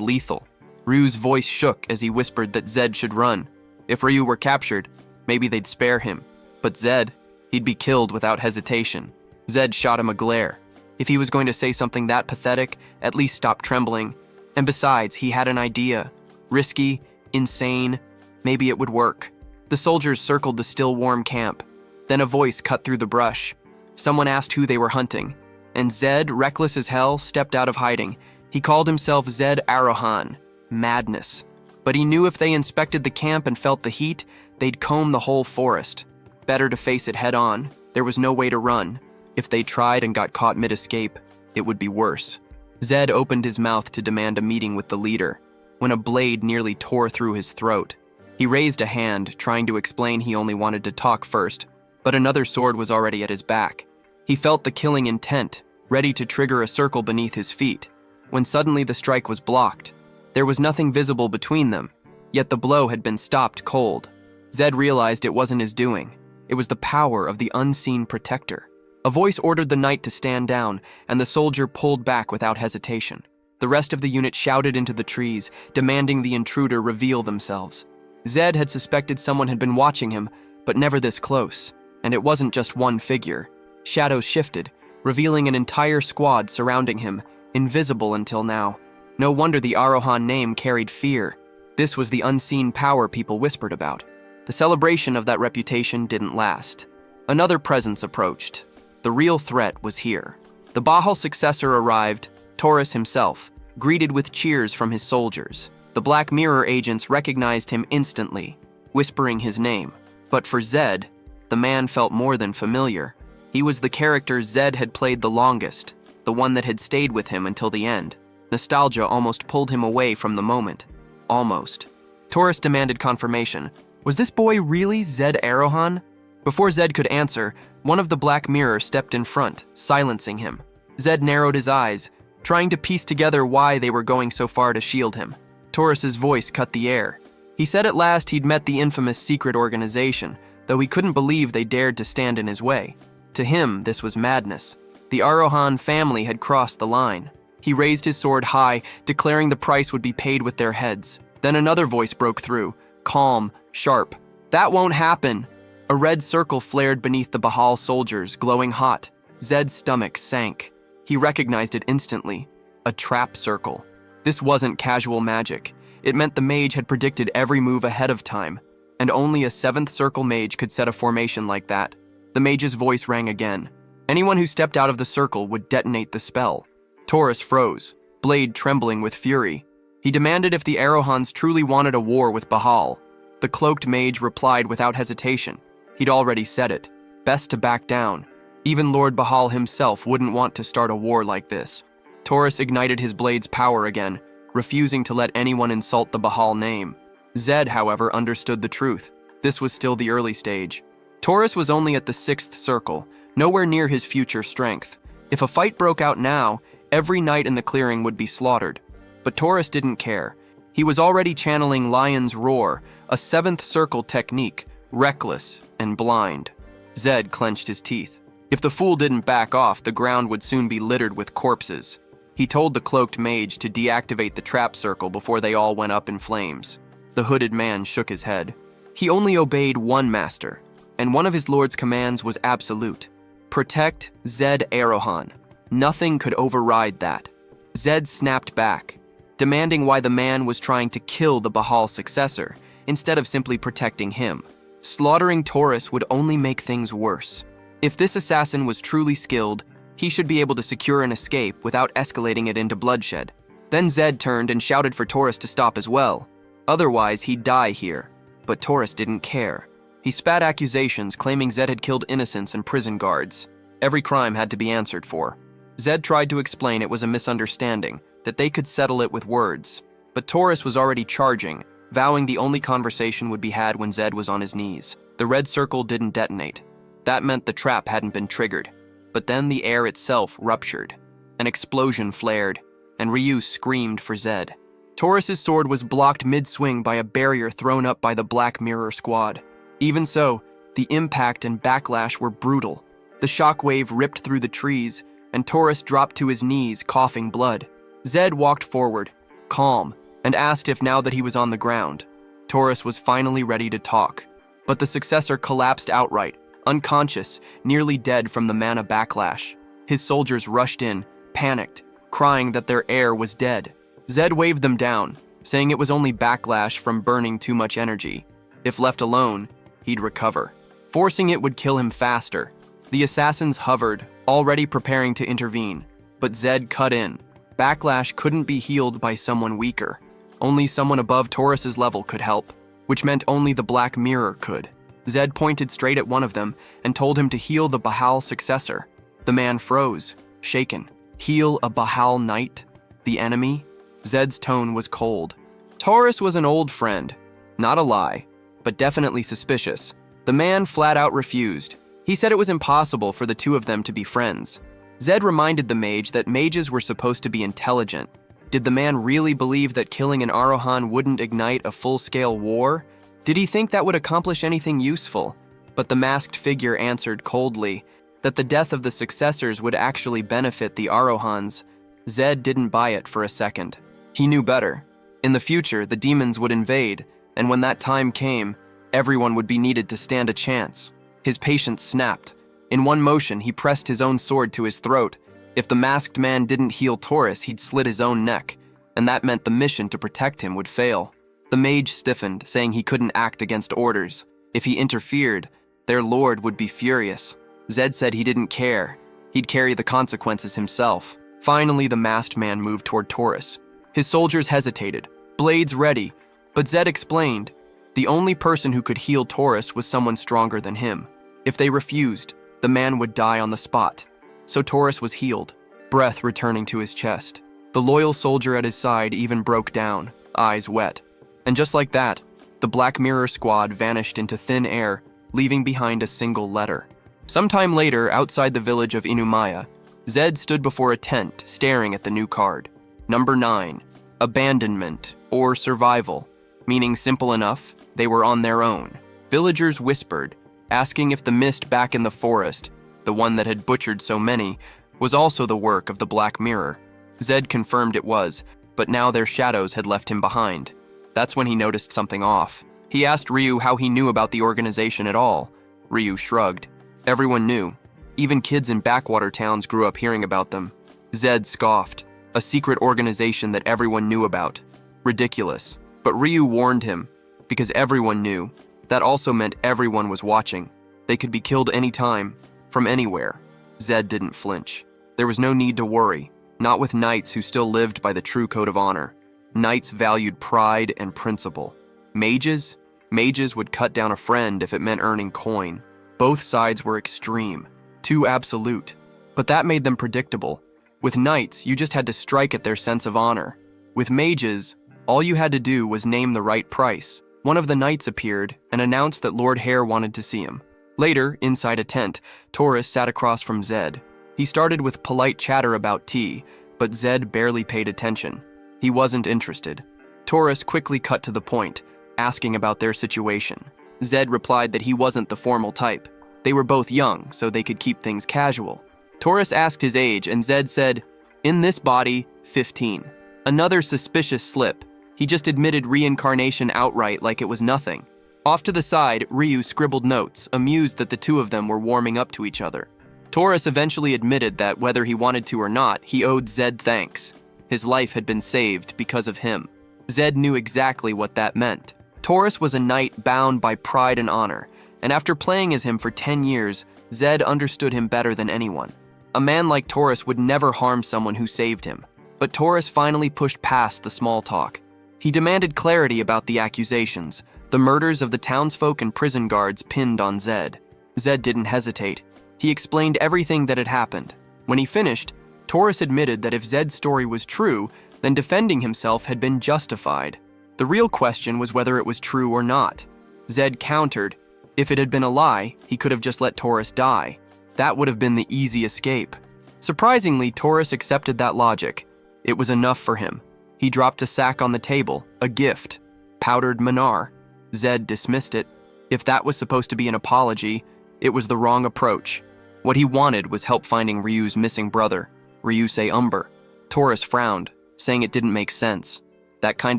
lethal. Ryu's voice shook as he whispered that Zed should run. If Ryu were captured, maybe they'd spare him. But Zed, he'd be killed without hesitation. Zed shot him a glare. If he was going to say something that pathetic, at least stop trembling. And besides, he had an idea. Risky, insane, maybe it would work. The soldiers circled the still warm camp. Then a voice cut through the brush. Someone asked who they were hunting. And Zed, reckless as hell, stepped out of hiding. He called himself Zed Arohan. Madness. But he knew if they inspected the camp and felt the heat, they'd comb the whole forest. Better to face it head on. There was no way to run. If they tried and got caught mid-escape, it would be worse. Zed opened his mouth to demand a meeting with the leader, when a blade nearly tore through his throat. He raised a hand, trying to explain he only wanted to talk first, but another sword was already at his back. He felt the killing intent, ready to trigger a circle beneath his feet, when suddenly the strike was blocked. There was nothing visible between them, yet the blow had been stopped cold. Zed realized it wasn't his doing. It was the power of the unseen protector. A voice ordered the knight to stand down, and the soldier pulled back without hesitation. The rest of the unit shouted into the trees, demanding the intruder reveal themselves. Zed had suspected someone had been watching him, but never this close. And it wasn't just one figure. Shadows shifted, revealing an entire squad surrounding him, invisible until now. No wonder the Arohan name carried fear. This was the unseen power people whispered about. The celebration of that reputation didn't last. Another presence approached. The real threat was here. The Bahal successor arrived, Taurus himself, greeted with cheers from his soldiers. The Black Mirror agents recognized him instantly, whispering his name. But for Zed, the man felt more than familiar. He was the character Zed had played the longest, the one that had stayed with him until the end. Nostalgia almost pulled him away from the moment. Almost. Taurus demanded confirmation. Was this boy really Zed Arohan? Before Zed could answer, one of the Black Mirror stepped in front, silencing him. Zed narrowed his eyes, trying to piece together why they were going so far to shield him. Taurus's voice cut the air. He said at last he'd met the infamous secret organization, though he couldn't believe they dared to stand in his way. To him, this was madness. The Arohan family had crossed the line. He raised his sword high, declaring the price would be paid with their heads. Then another voice broke through, calm, sharp. "That won't happen!" A red circle flared beneath the Bahal soldiers, glowing hot. Zed's stomach sank. He recognized it instantly. A trap circle. This wasn't casual magic. It meant the mage had predicted every move ahead of time, and only a 7th circle mage could set a formation like that. The mage's voice rang again. Anyone who stepped out of the circle would detonate the spell. Taurus froze, blade trembling with fury. He demanded if the Arohans truly wanted a war with Bahal. The cloaked mage replied without hesitation. He'd already said it. Best to back down. Even Lord Bahal himself wouldn't want to start a war like this. Taurus ignited his blade's power again, refusing to let anyone insult the Bahal name. Zed, however, understood the truth. This was still the early stage. Taurus was only at the 6th circle, nowhere near his future strength. If a fight broke out now, every knight in the clearing would be slaughtered. But Taurus didn't care. He was already channeling Lion's Roar, a 7th circle technique, reckless and blind. Zed clenched his teeth. If the fool didn't back off, the ground would soon be littered with corpses. He told the cloaked mage to deactivate the trap circle before they all went up in flames. The hooded man shook his head. He only obeyed one master, and one of his lord's commands was absolute. Protect Zed Arohan. Nothing could override that. Zed snapped back, demanding why the man was trying to kill the Bahal successor, instead of simply protecting him. Slaughtering Taurus would only make things worse. If this assassin was truly skilled, he should be able to secure an escape without escalating it into bloodshed. Then Zed turned and shouted for Taurus to stop as well. Otherwise, he'd die here. But Taurus didn't care. He spat accusations, claiming Zed had killed innocents and prison guards. Every crime had to be answered for. Zed tried to explain it was a misunderstanding, that they could settle it with words. But Taurus was already charging, vowing the only conversation would be had when Zed was on his knees. The red circle didn't detonate. That meant the trap hadn't been triggered. But then the air itself ruptured. An explosion flared, and Ryu screamed for Zed. Taurus's sword was blocked mid-swing by a barrier thrown up by the Black Mirror squad. Even so, the impact and backlash were brutal. The shockwave ripped through the trees, and Taurus dropped to his knees, coughing blood. Zed walked forward, calm, and asked if now that he was on the ground. Taurus was finally ready to talk. But the successor collapsed outright, unconscious, nearly dead from the mana backlash. His soldiers rushed in, panicked, crying that their heir was dead. Zed waved them down, saying it was only backlash from burning too much energy. If left alone, he'd recover. Forcing it would kill him faster. The assassins hovered, already preparing to intervene, but Zed cut in. Backlash couldn't be healed by someone weaker. Only someone above Taurus's level could help, which meant only the Black Mirror could. Zed pointed straight at one of them and told him to heal the Bahal successor. The man froze, shaken. Heal a Bahal knight? The enemy? Zed's tone was cold. Taurus was an old friend. Not a lie, but definitely suspicious. The man flat out refused. He said it was impossible for the two of them to be friends. Zed reminded the mage that mages were supposed to be intelligent. Did the man really believe that killing an Arohan wouldn't ignite a full-scale war? Did he think that would accomplish anything useful? But the masked figure answered coldly that the death of the successors would actually benefit the Arohans. Zed didn't buy it for a second. He knew better. In the future, the demons would invade, and when that time came, everyone would be needed to stand a chance. His patience snapped. In one motion, he pressed his own sword to his throat. If the masked man didn't heal Taurus, he'd slit his own neck, and that meant the mission to protect him would fail. The mage stiffened, saying he couldn't act against orders. If he interfered, their lord would be furious. Zed said he didn't care. He'd carry the consequences himself. Finally, the masked man moved toward Taurus. His soldiers hesitated, blades ready, but Zed explained the only person who could heal Taurus was someone stronger than him. If they refused, the man would die on the spot. So Taurus was healed, breath returning to his chest. The loyal soldier at his side even broke down, eyes wet. And just like that, the Black Mirror squad vanished into thin air, leaving behind a single letter. Sometime later, outside the village of Inumaya, Zed stood before a tent, staring at the new card. Number 9, Abandonment, or survival, meaning simple enough, they were on their own. Villagers whispered, asking if the mist back in the forest, the one that had butchered so many, was also the work of the Black Mirror. Zed confirmed it was, but now their shadows had left him behind. That's when he noticed something off. He asked Ryu how he knew about the organization at all. Ryu shrugged. Everyone knew. Even kids in backwater towns grew up hearing about them. Zed scoffed. A secret organization that everyone knew about. Ridiculous. But Ryu warned him, because everyone knew. That also meant everyone was watching. They could be killed anytime, from anywhere. Zed didn't flinch. There was no need to worry, not with knights who still lived by the true code of honor. Knights valued pride and principle. Mages? Mages would cut down a friend if it meant earning coin. Both sides were extreme, too absolute. But that made them predictable. With knights, you just had to strike at their sense of honor. With mages, all you had to do was name the right price. One of the knights appeared and announced that Lord Hare wanted to see him. Later, inside a tent, Taurus sat across from Zed. He started with polite chatter about tea, but Zed barely paid attention. He wasn't interested. Taurus quickly cut to the point, asking about their situation. Zed replied that he wasn't the formal type. They were both young, so they could keep things casual. Taurus asked his age, and Zed said, "In this body, 15. Another suspicious slip. He just admitted reincarnation outright like it was nothing. Off to the side, Ryu scribbled notes, amused that the two of them were warming up to each other. Taurus eventually admitted that whether he wanted to or not, he owed Zed thanks. His life had been saved because of him. Zed knew exactly what that meant. Taurus was a knight bound by pride and honor, and after playing as him for 10 years, Zed understood him better than anyone. A man like Taurus would never harm someone who saved him. But Taurus finally pushed past the small talk. He demanded clarity about the accusations, the murders of the townsfolk and prison guards pinned on Zed. Zed didn't hesitate. He explained everything that had happened. When he finished, Taurus admitted that if Zed's story was true, then defending himself had been justified. The real question was whether it was true or not. Zed countered. If it had been a lie, he could have just let Taurus die. That would have been the easy escape. Surprisingly, Taurus accepted that logic. It was enough for him. He dropped a sack on the table, a gift. Powdered manar. Zed dismissed it. If that was supposed to be an apology, it was the wrong approach. What he wanted was help finding Ryu's missing brother, Ryusei Umber. Taurus frowned, saying it didn't make sense. That kind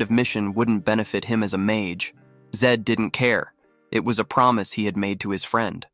of mission wouldn't benefit him as a mage. Zed didn't care. It was a promise he had made to his friend.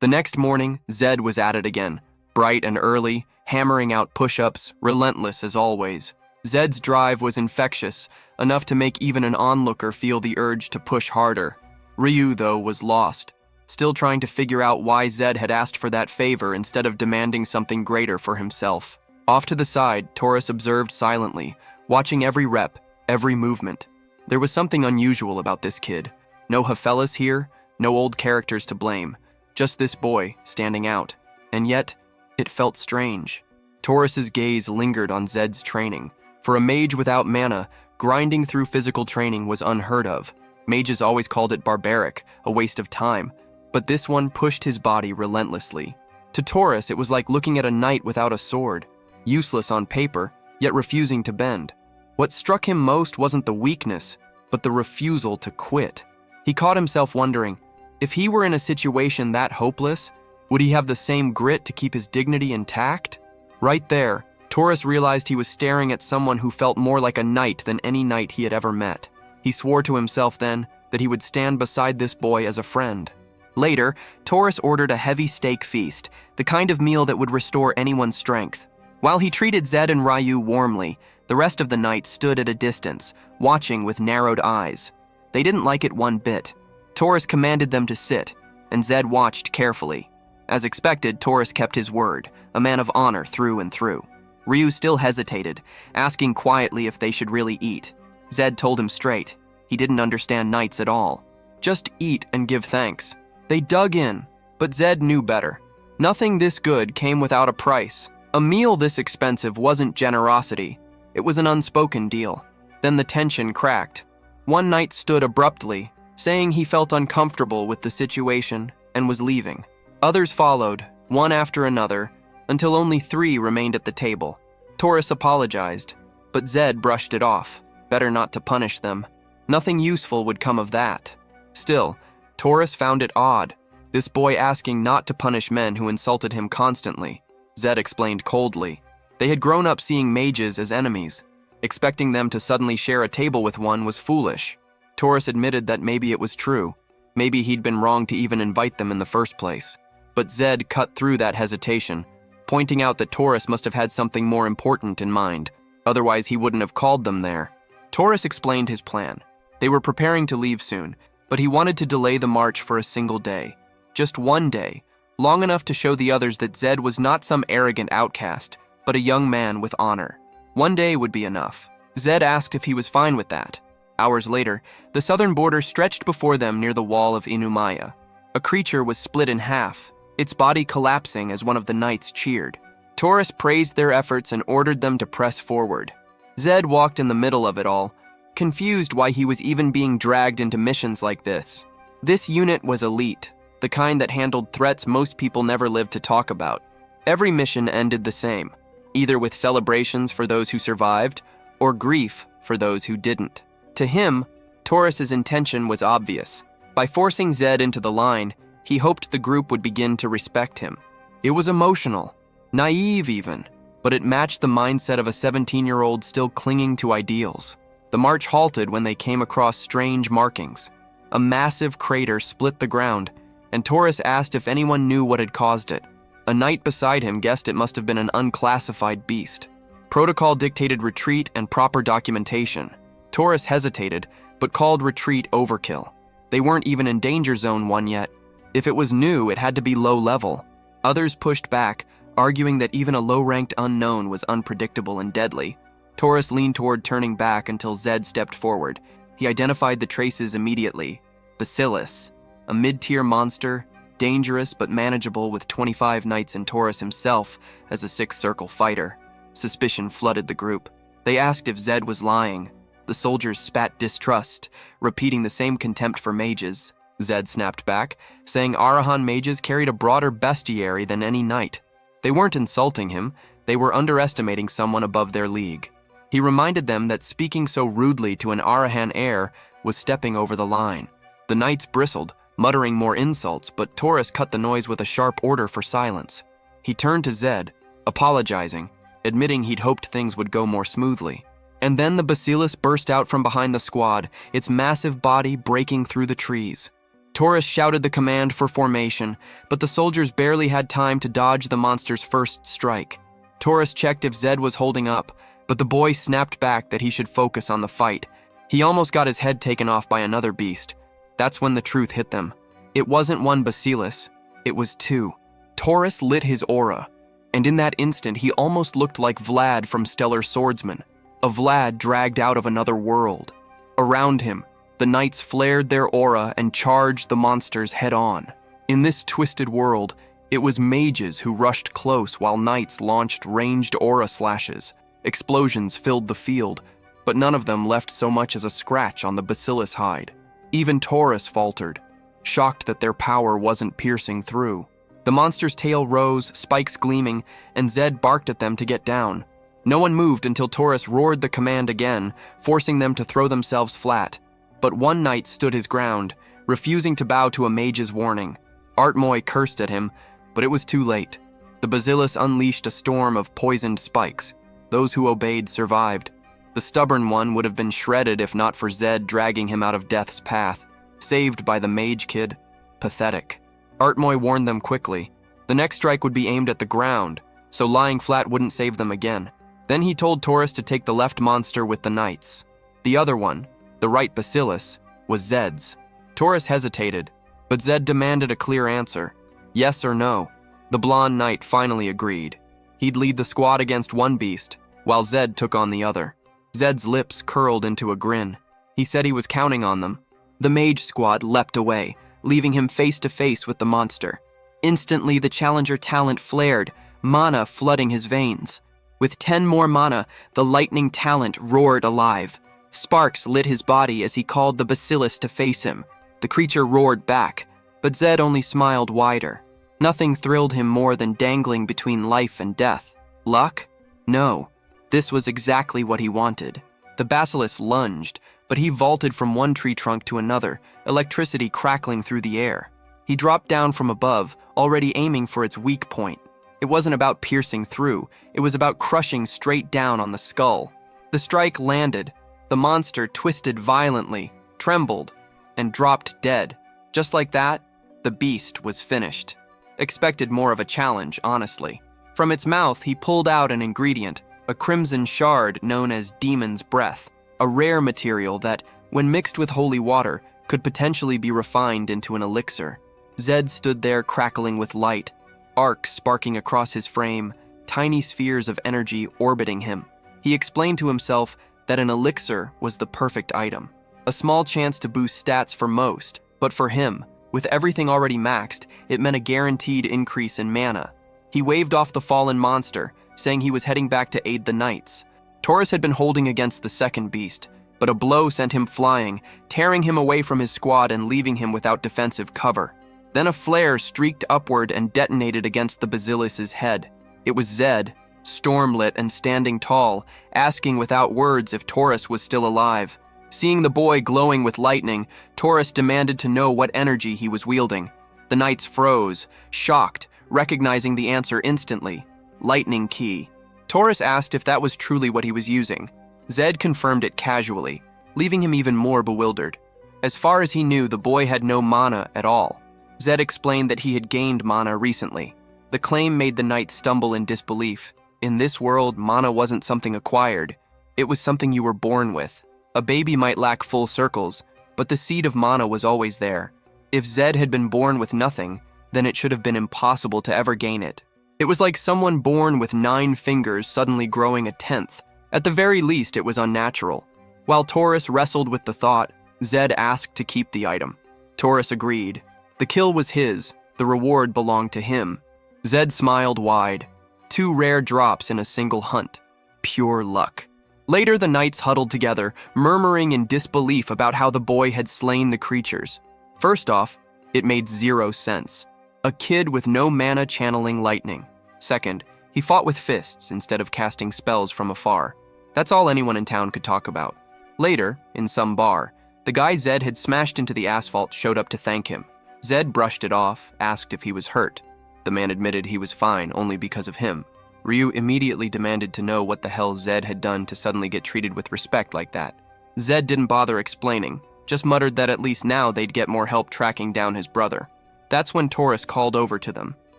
The next morning, Zed was at it again, bright and early, hammering out push-ups, relentless as always. Zed's drive was infectious, enough to make even an onlooker feel the urge to push harder. Ryu, though, was lost, still trying to figure out why Zed had asked for that favor instead of demanding something greater for himself. Off to the side, Taurus observed silently, watching every rep, every movement. There was something unusual about this kid. No Hafellas here, no old characters to blame. Just this boy, standing out. And yet, it felt strange. Taurus's gaze lingered on Zed's training. For a mage without mana, grinding through physical training was unheard of. Mages always called it barbaric, a waste of time. But this one pushed his body relentlessly. To Taurus, it was like looking at a knight without a sword. Useless on paper, yet refusing to bend. What struck him most wasn't the weakness, but the refusal to quit. He caught himself wondering, if he were in a situation that hopeless, would he have the same grit to keep his dignity intact? Right there, Taurus realized he was staring at someone who felt more like a knight than any knight he had ever met. He swore to himself then that he would stand beside this boy as a friend. Later, Taurus ordered a heavy steak feast, the kind of meal that would restore anyone's strength. While he treated Zed and Ryu warmly, the rest of the knights stood at a distance, watching with narrowed eyes. They didn't like it one bit. Taurus commanded them to sit, and Zed watched carefully. As expected, Taurus kept his word, a man of honor through and through. Ryu still hesitated, asking quietly if they should really eat. Zed told him straight. He didn't understand knights at all. Just eat and give thanks. They dug in, but Zed knew better. Nothing this good came without a price. A meal this expensive wasn't generosity. It was an unspoken deal. Then the tension cracked. One knight stood abruptly, saying he felt uncomfortable with the situation and was leaving. Others followed, one after another, until only 3 remained at the table. Taurus apologized, but Zed brushed it off. Better not to punish them. Nothing useful would come of that. Still, Taurus found it odd, this boy asking not to punish men who insulted him constantly. Zed explained coldly. They had grown up seeing mages as enemies. Expecting them to suddenly share a table with one was foolish. Taurus admitted that maybe it was true. Maybe he'd been wrong to even invite them in the first place. But Zed cut through that hesitation, pointing out that Taurus must have had something more important in mind. Otherwise, he wouldn't have called them there. Taurus explained his plan. They were preparing to leave soon, but he wanted to delay the march for a single day. Just one day, long enough to show the others that Zed was not some arrogant outcast, but a young man with honor. One day would be enough. Zed asked if he was fine with that. Hours later, the southern border stretched before them near the wall of Inumaya. A creature was split in half, its body collapsing as one of the knights cheered. Taurus praised their efforts and ordered them to press forward. Zed walked in the middle of it all, confused why he was even being dragged into missions like this. This unit was elite, the kind that handled threats most people never lived to talk about. Every mission ended the same, either with celebrations for those who survived, or grief for those who didn't. To him, Taurus's intention was obvious. By forcing Zed into the line, he hoped the group would begin to respect him. It was emotional, naive even, but it matched the mindset of a 17-year-old still clinging to ideals. The march halted when they came across strange markings. A massive crater split the ground, and Taurus asked if anyone knew what had caused it. A knight beside him guessed it must have been an unclassified beast. Protocol dictated retreat and proper documentation. Taurus hesitated, but called retreat overkill. They weren't even in Danger Zone 1 yet. If it was new, it had to be low level. Others pushed back, arguing that even a low-ranked unknown was unpredictable and deadly. Taurus leaned toward turning back until Zed stepped forward. He identified the traces immediately. Bacillus, a mid-tier monster, dangerous but manageable with 25 knights and Taurus himself as a sixth-circle fighter. Suspicion flooded the group. They asked if Zed was lying. The soldiers spat distrust, repeating the same contempt for mages. Zed snapped back, saying Arahan mages carried a broader bestiary than any knight. They weren't insulting him, they were underestimating someone above their league. He reminded them that speaking so rudely to an Arahan heir was stepping over the line. The knights bristled, muttering more insults, but Taurus cut the noise with a sharp order for silence. He turned to Zed, apologizing, admitting he'd hoped things would go more smoothly. And then the Bacillus burst out from behind the squad, its massive body breaking through the trees. Taurus shouted the command for formation, but the soldiers barely had time to dodge the monster's first strike. Taurus checked if Zed was holding up, but the boy snapped back that he should focus on the fight. He almost got his head taken off by another beast. That's when the truth hit them. It wasn't one Bacillus, it was two. Taurus lit his aura, and in that instant he almost looked like Vlad from Stellar Swordsman, a Vlad dragged out of another world. Around him, the knights flared their aura and charged the monsters head-on. In this twisted world, it was mages who rushed close while knights launched ranged aura slashes. Explosions filled the field, but none of them left so much as a scratch on the Bacillus hide. Even Taurus faltered, shocked that their power wasn't piercing through. The monster's tail rose, spikes gleaming, and Zed barked at them to get down. No one moved until Taurus roared the command again, forcing them to throw themselves flat. But one knight stood his ground, refusing to bow to a mage's warning. Artmoy cursed at him, but it was too late. The Bacillus unleashed a storm of poisoned spikes. Those who obeyed survived. The stubborn one would have been shredded if not for Zed dragging him out of death's path. Saved by the mage kid. Pathetic. Artmoy warned them quickly. The next strike would be aimed at the ground, so lying flat wouldn't save them again. Then he told Taurus to take the left monster with the knights. The other one, the right Bacillus, was Zed's. Taurus hesitated, but Zed demanded a clear answer. Yes or no. The blonde knight finally agreed. He'd lead the squad against one beast, while Zed took on the other. Zed's lips curled into a grin. He said he was counting on them. The mage squad leapt away, leaving him face to face with the monster. Instantly, the challenger talent flared, mana flooding his veins. With 10 more mana, the lightning talent roared alive. Sparks lit his body as he called the Bacillus to face him. The creature roared back, but Zed only smiled wider. Nothing thrilled him more than dangling between life and death. Luck? No. This was exactly what he wanted. The basilisk lunged, but he vaulted from one tree trunk to another, electricity crackling through the air. He dropped down from above, already aiming for its weak point. It wasn't about piercing through, it was about crushing straight down on the skull. The strike landed. The monster twisted violently, trembled, and dropped dead. Just like that, the beast was finished. Expected more of a challenge, honestly. From its mouth, he pulled out an ingredient, a crimson shard known as Demon's Breath, a rare material that, when mixed with holy water, could potentially be refined into an elixir. Zed stood there crackling with light, arcs sparking across his frame, tiny spheres of energy orbiting him. He explained to himself that an elixir was the perfect item. A small chance to boost stats for most, but for him, with everything already maxed, it meant a guaranteed increase in mana. He waved off the fallen monster, saying he was heading back to aid the knights. Taurus had been holding against the second beast, but a blow sent him flying, tearing him away from his squad and leaving him without defensive cover. Then a flare streaked upward and detonated against the basilisc's head. It was Zed, stormlit and standing tall, asking without words if Taurus was still alive. Seeing the boy glowing with lightning, Taurus demanded to know what energy he was wielding. The knights froze, shocked, recognizing the answer instantly. Lightning key. Taurus asked if that was truly what he was using. Zed confirmed it casually, leaving him even more bewildered. As far as he knew, the boy had no mana at all. Zed explained that he had gained mana recently. The claim made the knight stumble in disbelief. In this world, mana wasn't something acquired. It was something you were born with. A baby might lack full circles, but the seed of mana was always there. If Zed had been born with nothing, then it should have been impossible to ever gain it. It was like someone born with 9 fingers suddenly growing a 10th. At the very least, it was unnatural. While Taurus wrestled with the thought, Zed asked to keep the item. Taurus agreed. The kill was his, the reward belonged to him. Zed smiled wide. 2 rare drops in a single hunt. Pure luck. Later, the knights huddled together, murmuring in disbelief about how the boy had slain the creatures. First off, it made 0 sense. A kid with no mana channeling lightning. Second, he fought with fists instead of casting spells from afar. That's all anyone in town could talk about. Later, in some bar, the guy Zed had smashed into the asphalt showed up to thank him. Zed brushed it off, asked if he was hurt. The man admitted he was fine only because of him. Ryu immediately demanded to know what the hell Zed had done to suddenly get treated with respect like that. Zed didn't bother explaining, just muttered that at least now they'd get more help tracking down his brother. That's when Taurus called over to them.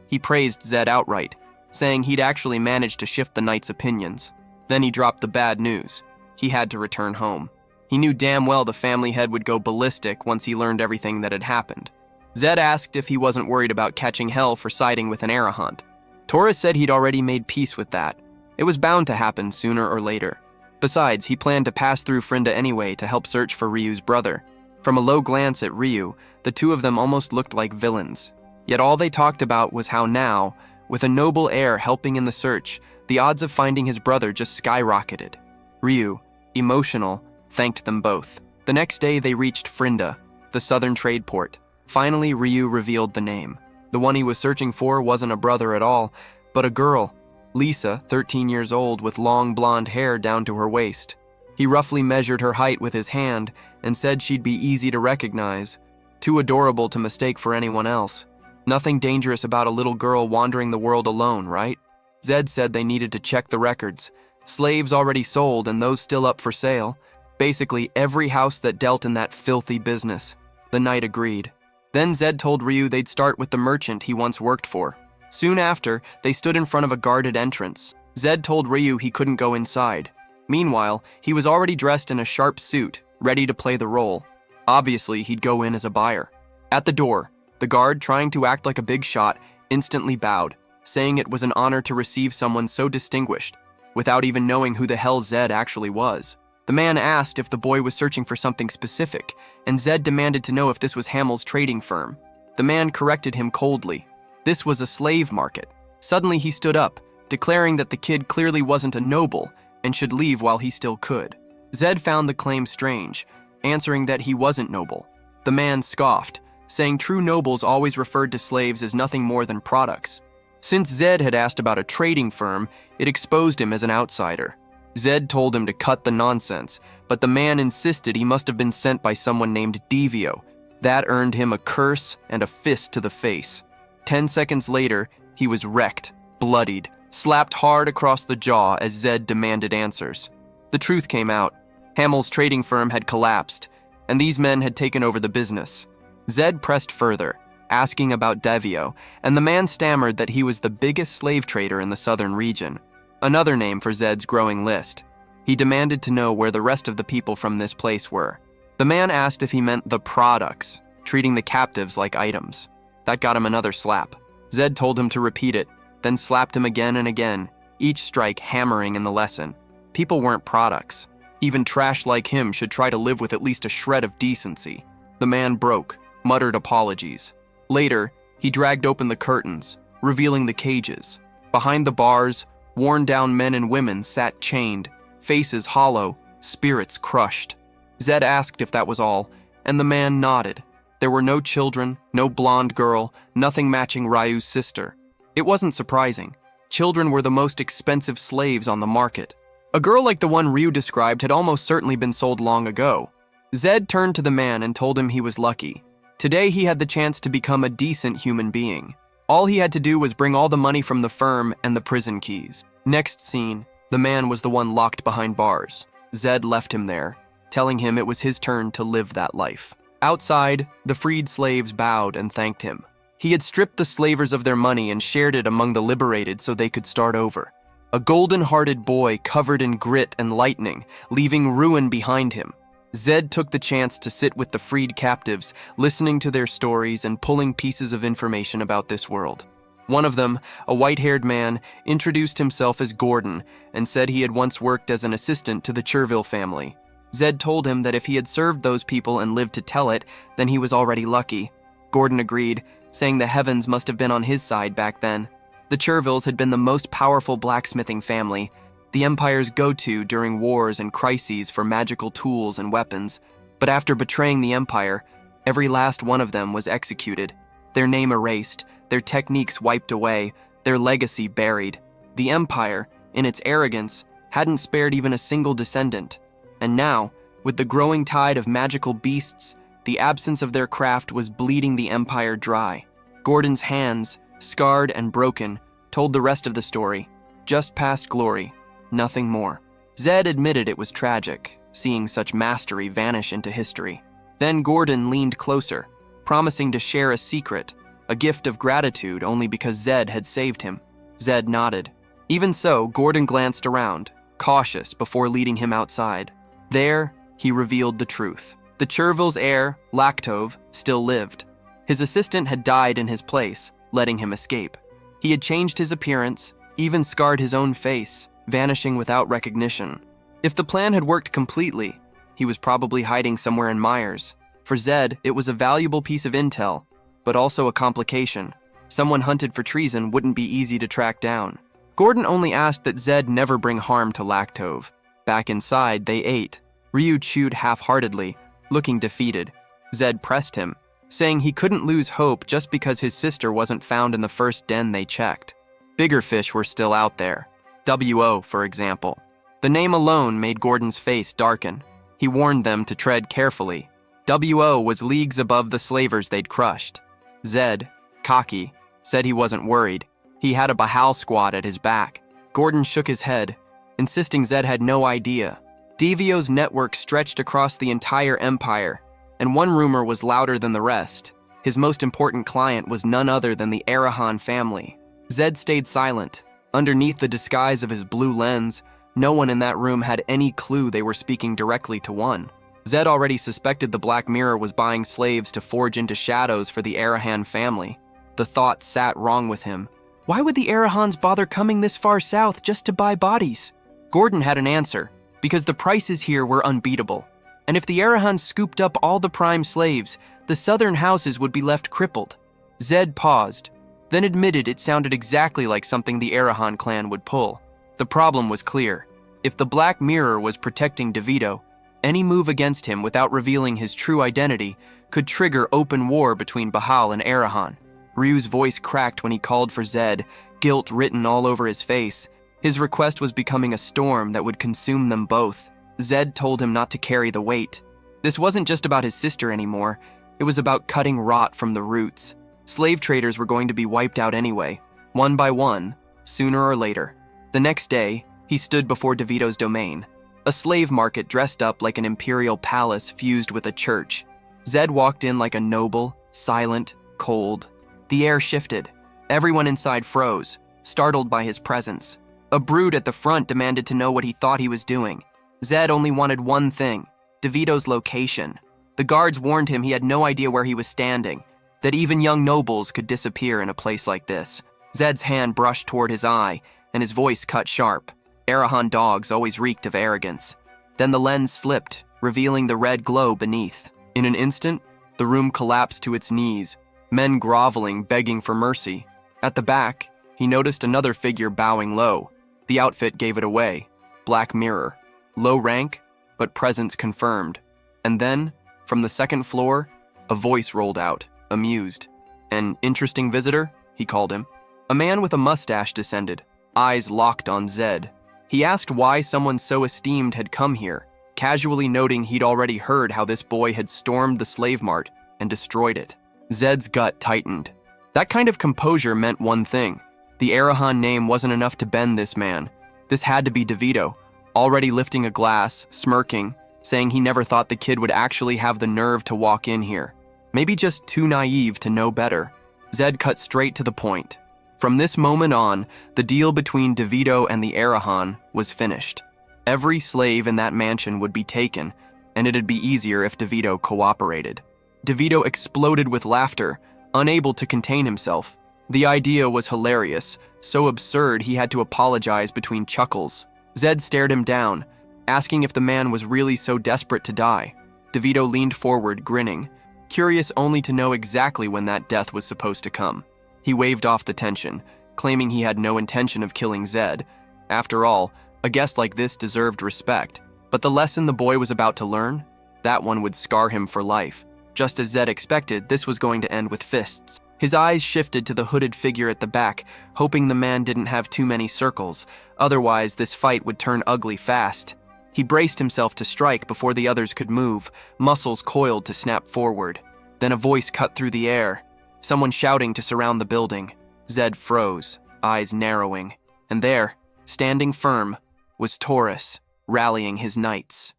He praised Zed outright, saying he'd actually managed to shift the knights' opinions. Then he dropped the bad news. He had to return home. He knew damn well the family head would go ballistic once he learned everything that had happened. Zed asked if he wasn't worried about catching hell for siding with an Arahant. Taurus said he'd already made peace with that. It was bound to happen sooner or later. Besides, he planned to pass through Frinda anyway to help search for Ryu's brother. From a low glance at Ryu, the two of them almost looked like villains. Yet all they talked about was how now, with a noble heir helping in the search, the odds of finding his brother just skyrocketed. Ryu, emotional, thanked them both. The next day they reached Frinda, the southern trade port. Finally, Ryu revealed the name. The one he was searching for wasn't a brother at all, but a girl, Lisa, 13 years old, with long blonde hair down to her waist. He roughly measured her height with his hand and said she'd be easy to recognize. Too adorable to mistake for anyone else. Nothing dangerous about a little girl wandering the world alone, right? Zed said they needed to check the records. Slaves already sold and those still up for sale. Basically, every house that dealt in that filthy business. The knight agreed. Then Zed told Ryu they'd start with the merchant he once worked for. Soon after, they stood in front of a guarded entrance. Zed told Ryu he couldn't go inside. Meanwhile, he was already dressed in a sharp suit, ready to play the role. Obviously, he'd go in as a buyer. At the door, the guard, trying to act like a big shot, instantly bowed, saying it was an honor to receive someone so distinguished, without even knowing who the hell Zed actually was. The man asked if the boy was searching for something specific, and Zed demanded to know if this was Hamel's trading firm. The man corrected him coldly. This was a slave market. Suddenly he stood up, declaring that the kid clearly wasn't a noble and should leave while he still could. Zed found the claim strange, answering that he wasn't noble. The man scoffed, saying true nobles always referred to slaves as nothing more than products. Since Zed had asked about a trading firm, it exposed him as an outsider. Zed told him to cut the nonsense, but the man insisted he must have been sent by someone named Devio. That earned him a curse and a fist to the face. 10 seconds later, he was wrecked, bloodied, slapped hard across the jaw as Zed demanded answers. The truth came out. Hamel's trading firm had collapsed, and these men had taken over the business. Zed pressed further, asking about Devio, and the man stammered that he was the biggest slave trader in the southern region, another name for Zed's growing list. He demanded to know where the rest of the people from this place were. The man asked if he meant the products, treating the captives like items. That got him another slap. Zed told him to repeat it, then slapped him again and again, each strike hammering in the lesson. People weren't products. Even trash like him should try to live with at least a shred of decency. The man broke, muttered apologies. Later, he dragged open the curtains, revealing the cages. Behind the bars, worn-down men and women sat chained, faces hollow, spirits crushed. Zed asked if that was all, and the man nodded. There were no children, no blonde girl, nothing matching Ryu's sister. It wasn't surprising. Children were the most expensive slaves on the market. A girl like the one Ryu described had almost certainly been sold long ago. Zed turned to the man and told him he was lucky. Today he had the chance to become a decent human being. All he had to do was bring all the money from the firm and the prison keys. Next scene, the man was the one locked behind bars. Zed left him there, telling him it was his turn to live that life. Outside, the freed slaves bowed and thanked him. He had stripped the slavers of their money and shared it among the liberated so they could start over. A golden-hearted boy covered in grit and lightning, leaving ruin behind him. Zed took the chance to sit with the freed captives, listening to their stories and pulling pieces of information about this world. One of them, a white-haired man, introduced himself as Gordon and said he had once worked as an assistant to the Cherville family. Zed told him that if he had served those people and lived to tell it, then he was already lucky. Gordon agreed, saying the heavens must have been on his side back then. The Chervilles had been the most powerful blacksmithing family, the Empire's go-to during wars and crises for magical tools and weapons. But after betraying the Empire, every last one of them was executed. Their name erased, their techniques wiped away, their legacy buried. The Empire, in its arrogance, hadn't spared even a single descendant. And now, with the growing tide of magical beasts, the absence of their craft was bleeding the Empire dry. Gordon's hands, scarred and broken, told the rest of the story. Just past glory, nothing more. Zed admitted it was tragic, seeing such mastery vanish into history. Then Gordon leaned closer, promising to share a secret, a gift of gratitude only because Zed had saved him. Zed nodded. Even so, Gordon glanced around, cautious before leading him outside. There, he revealed the truth. The Cherville's heir, Lactove, still lived. His assistant had died in his place, letting him escape. He had changed his appearance, even scarred his own face, vanishing without recognition. If the plan had worked completely, he was probably hiding somewhere in Myers. For Zed, it was a valuable piece of intel, but also a complication. Someone hunted for treason wouldn't be easy to track down. Gordon only asked that Zed never bring harm to Lactove. Back inside, they ate. Ryu chewed half-heartedly, looking defeated. Zed pressed him, saying he couldn't lose hope just because his sister wasn't found in the first den they checked. Bigger fish were still out there. W.O., for example. The name alone made Gordon's face darken. He warned them to tread carefully. W.O. was leagues above the slavers they'd crushed. Zed, cocky, said he wasn't worried. He had a Bahal squad at his back. Gordon shook his head, insisting Zed had no idea. Devio's network stretched across the entire empire, and one rumor was louder than the rest. His most important client was none other than the Arahan family. Zed stayed silent. Underneath the disguise of his blue lens, no one in that room had any clue they were speaking directly to one. Zed already suspected the Black Mirror was buying slaves to forge into shadows for the Arahan family. The thought sat wrong with him. Why would the Arahans bother coming this far south just to buy bodies? Gordon had an answer, because the prices here were unbeatable. And if the Arahans scooped up all the prime slaves, the southern houses would be left crippled. Zed paused, then admitted it sounded exactly like something the Arahan clan would pull. The problem was clear. If the Black Mirror was protecting DeVito, any move against him without revealing his true identity could trigger open war between Bahal and Arahan. Ryu's voice cracked when he called for Zed, guilt written all over his face. His request was becoming a storm that would consume them both. Zed told him not to carry the weight. This wasn't just about his sister anymore. It was about cutting rot from the roots. Slave traders were going to be wiped out anyway, one by one, sooner or later. The next day, he stood before DeVito's domain, a slave market dressed up like an imperial palace fused with a church. Zed walked in like a noble, silent, cold. The air shifted. Everyone inside froze, startled by his presence. A brood at the front demanded to know what he thought he was doing. Zed only wanted one thing: DeVito's location. The guards warned him he had no idea where he was standing, that even young nobles could disappear in a place like this. Zed's hand brushed toward his eye, and his voice cut sharp. Arahan dogs always reeked of arrogance. Then the lens slipped, revealing the red glow beneath. In an instant, the room collapsed to its knees, men groveling, begging for mercy. At the back, he noticed another figure bowing low. The outfit gave it away. Black Mirror. Low rank, but presence confirmed. And then, from the second floor, a voice rolled out, amused. "An interesting visitor?" he called him. A man with a mustache descended, eyes locked on Zed. He asked why someone so esteemed had come here, casually noting he'd already heard how this boy had stormed the slave mart and destroyed it. Zed's gut tightened. That kind of composure meant one thing. The Arahan name wasn't enough to bend this man. This had to be DeVito, already lifting a glass, smirking, saying he never thought the kid would actually have the nerve to walk in here. Maybe just too naive to know better. Zed cut straight to the point. From this moment on, the deal between DeVito and the Arahan was finished. Every slave in that mansion would be taken, and it'd be easier if DeVito cooperated. DeVito exploded with laughter, unable to contain himself. The idea was hilarious, so absurd he had to apologize between chuckles. Zed stared him down, asking if the man was really so desperate to die. DeVito leaned forward, grinning, curious only to know exactly when that death was supposed to come. He waved off the tension, claiming he had no intention of killing Zed. After all, a guest like this deserved respect. But the lesson the boy was about to learn, that one would scar him for life. Just as Zed expected, this was going to end with fists. His eyes shifted to the hooded figure at the back, hoping the man didn't have too many circles. Otherwise, this fight would turn ugly fast. He braced himself to strike before the others could move, muscles coiled to snap forward. Then a voice cut through the air, someone shouting to surround the building. Zed froze, eyes narrowing. And there, standing firm, was Taurus, rallying his knights.